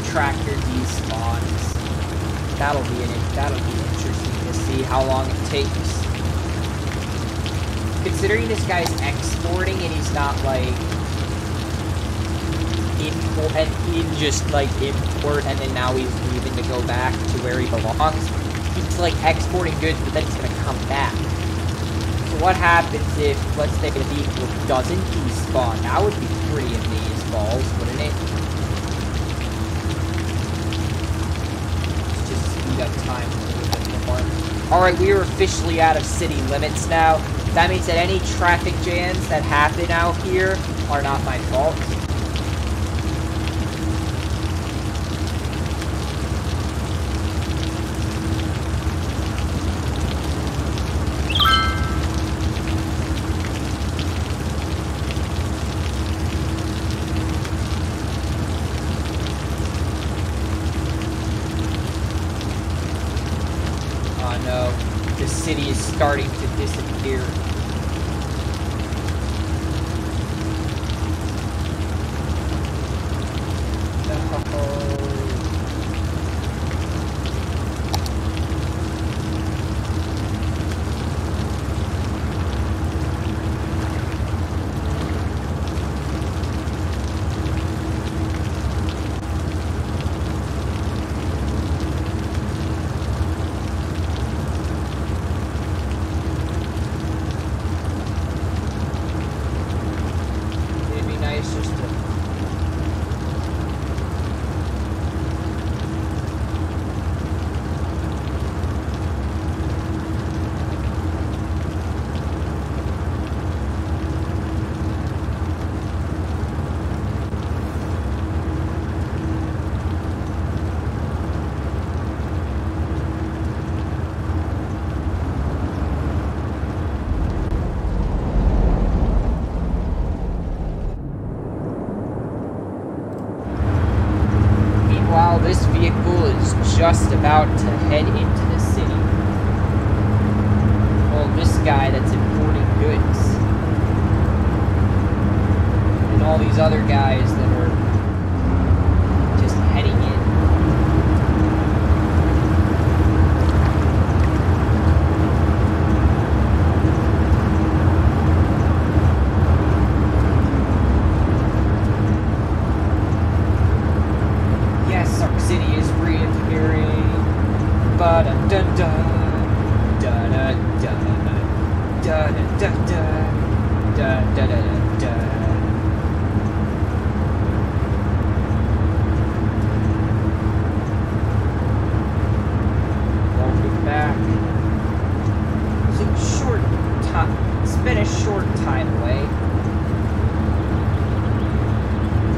tractor despawns. That'll be interesting to see how long it takes. Considering this guy's exporting and he's not like import and just like import and then now he's leaving to go back to where he belongs. He's like exporting goods, but then he's gonna come back. What happens if, let's say, the vehicle doesn't despawn? That would be pretty amazeballs, wouldn't it? Let's just speed up time a little bit more. Alright, we are officially out of city limits now. That means that any traffic jams that happen out here are not my fault. city is starting to disappear. This vehicle is just about to head into the city. Well, this guy that's importing goods. And all these other guys that are just heading in. City is reappearing. Ba da da da da da da da da da da da da da. Welcome back. It's a short time. It's been a short time away,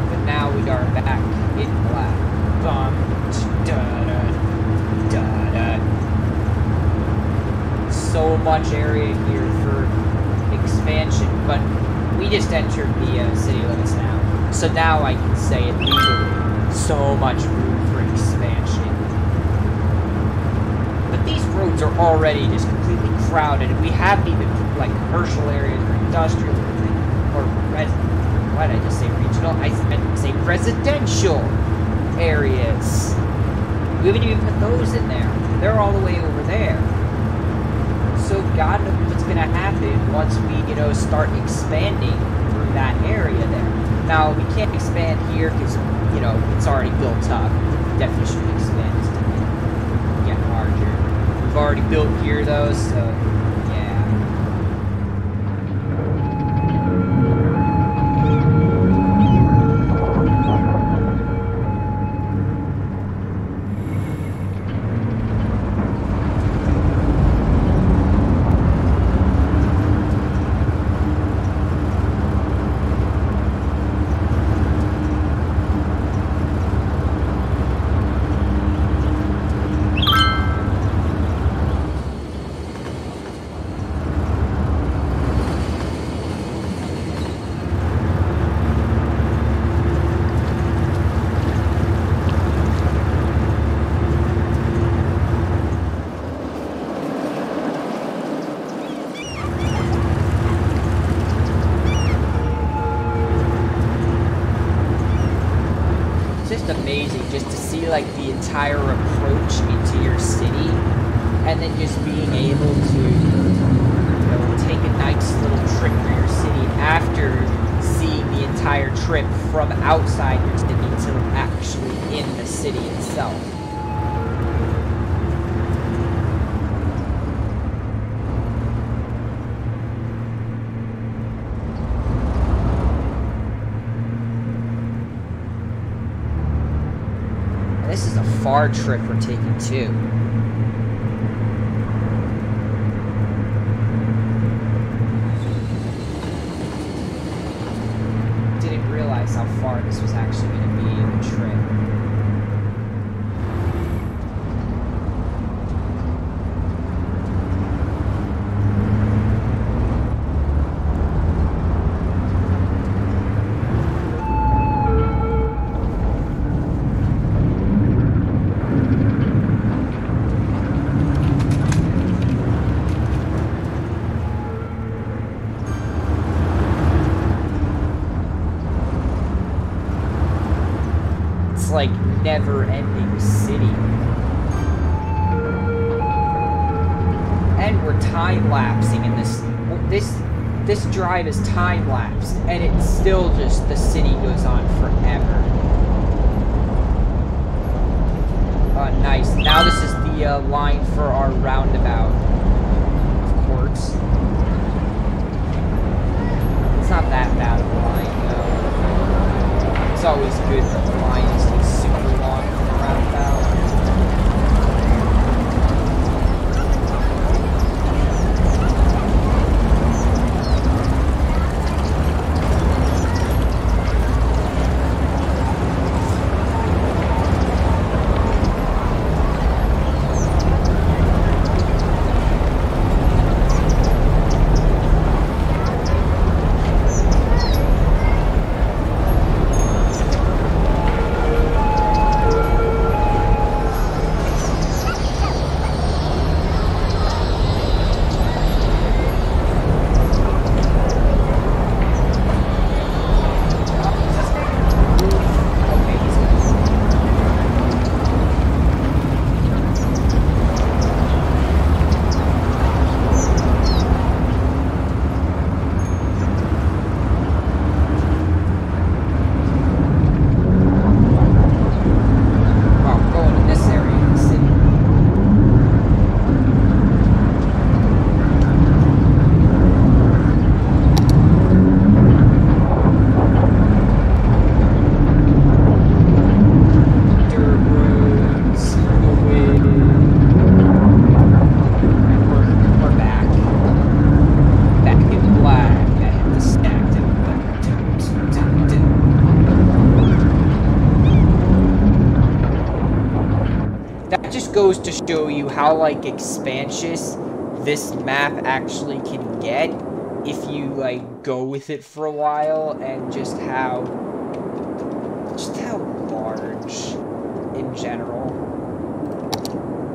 but now we are back in black. So much area here for expansion, but we just entered the city limits now. So now I can say it legally. So much room for expansion. But these roads are already just completely crowded, and we haven't even like commercial areas or industrial or why did I just say regional? I meant to say residential areas. We haven't even put those in there. They're all the way over there. So God knows what's gonna happen once we, start expanding through that area there. Now we can't expand here because, it's already built up. Definition of expand is to get larger. We've already built here though, so yeah. Amazing just to see like the entire approach into your city, and then just being able to take a nice little trip through your city after seeing the entire trip from outside your city to actually in the city itself. This is a far trip we're taking too. Didn't realize how far this was actually going to be in the trip. like never-ending city. And we're time-lapsing in this drive is time-lapsed, and it's still just the city goes on forever. Nice. Now this is the line for our roundabout. Of course. It's not that bad of a line, though. It's always good for the lines to be super long for the roundabout. Goes to show you how like expansive this map actually can get if you like go with it for a while, and just how large in general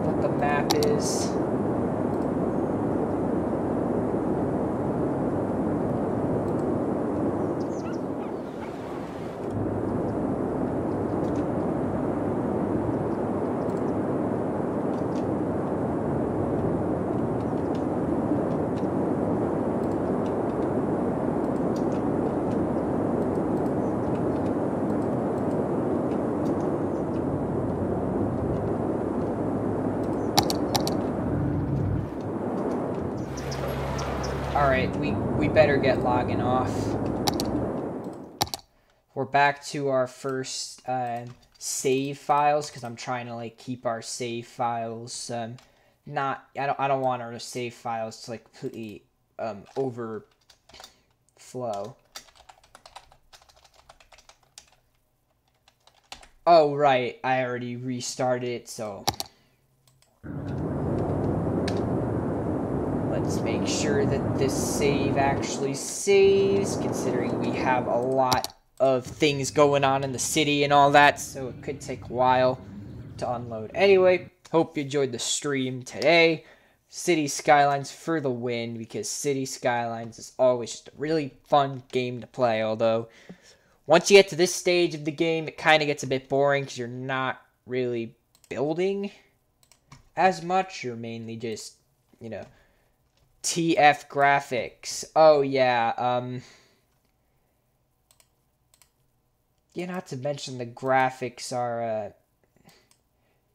what the map is. Alright, we better get logging off. We're back to our first save files, because I'm trying to like keep our save files I don't want our save files to like completely overflow. Oh right, I already restarted it, so let's make sure that this save actually saves, considering we have a lot of things going on in the city and all that, so it could take a while to unload. Anyway, hope you enjoyed the stream today. City Skylines for the win, because City Skylines is always just a really fun game to play, although once you get to this stage of the game, it kind of gets a bit boring because you're not really building as much. You're mainly just, you know, TF graphics. Oh, yeah. Yeah, not to mention the graphics are,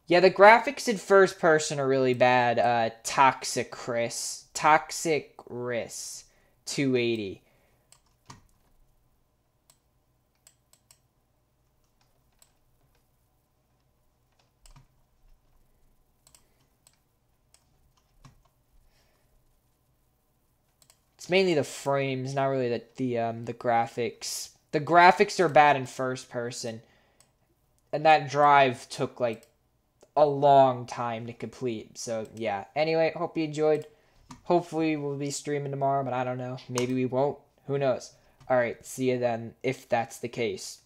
yeah, the graphics in first person are really bad. Toxic Risk 280. It's mainly the frames, not really the graphics. The graphics are bad in first person, and that drive took like a long time to complete. So yeah. Anyway, hope you enjoyed. Hopefully we'll be streaming tomorrow, but I don't know. Maybe we won't. Who knows? All right. See you then, if that's the case.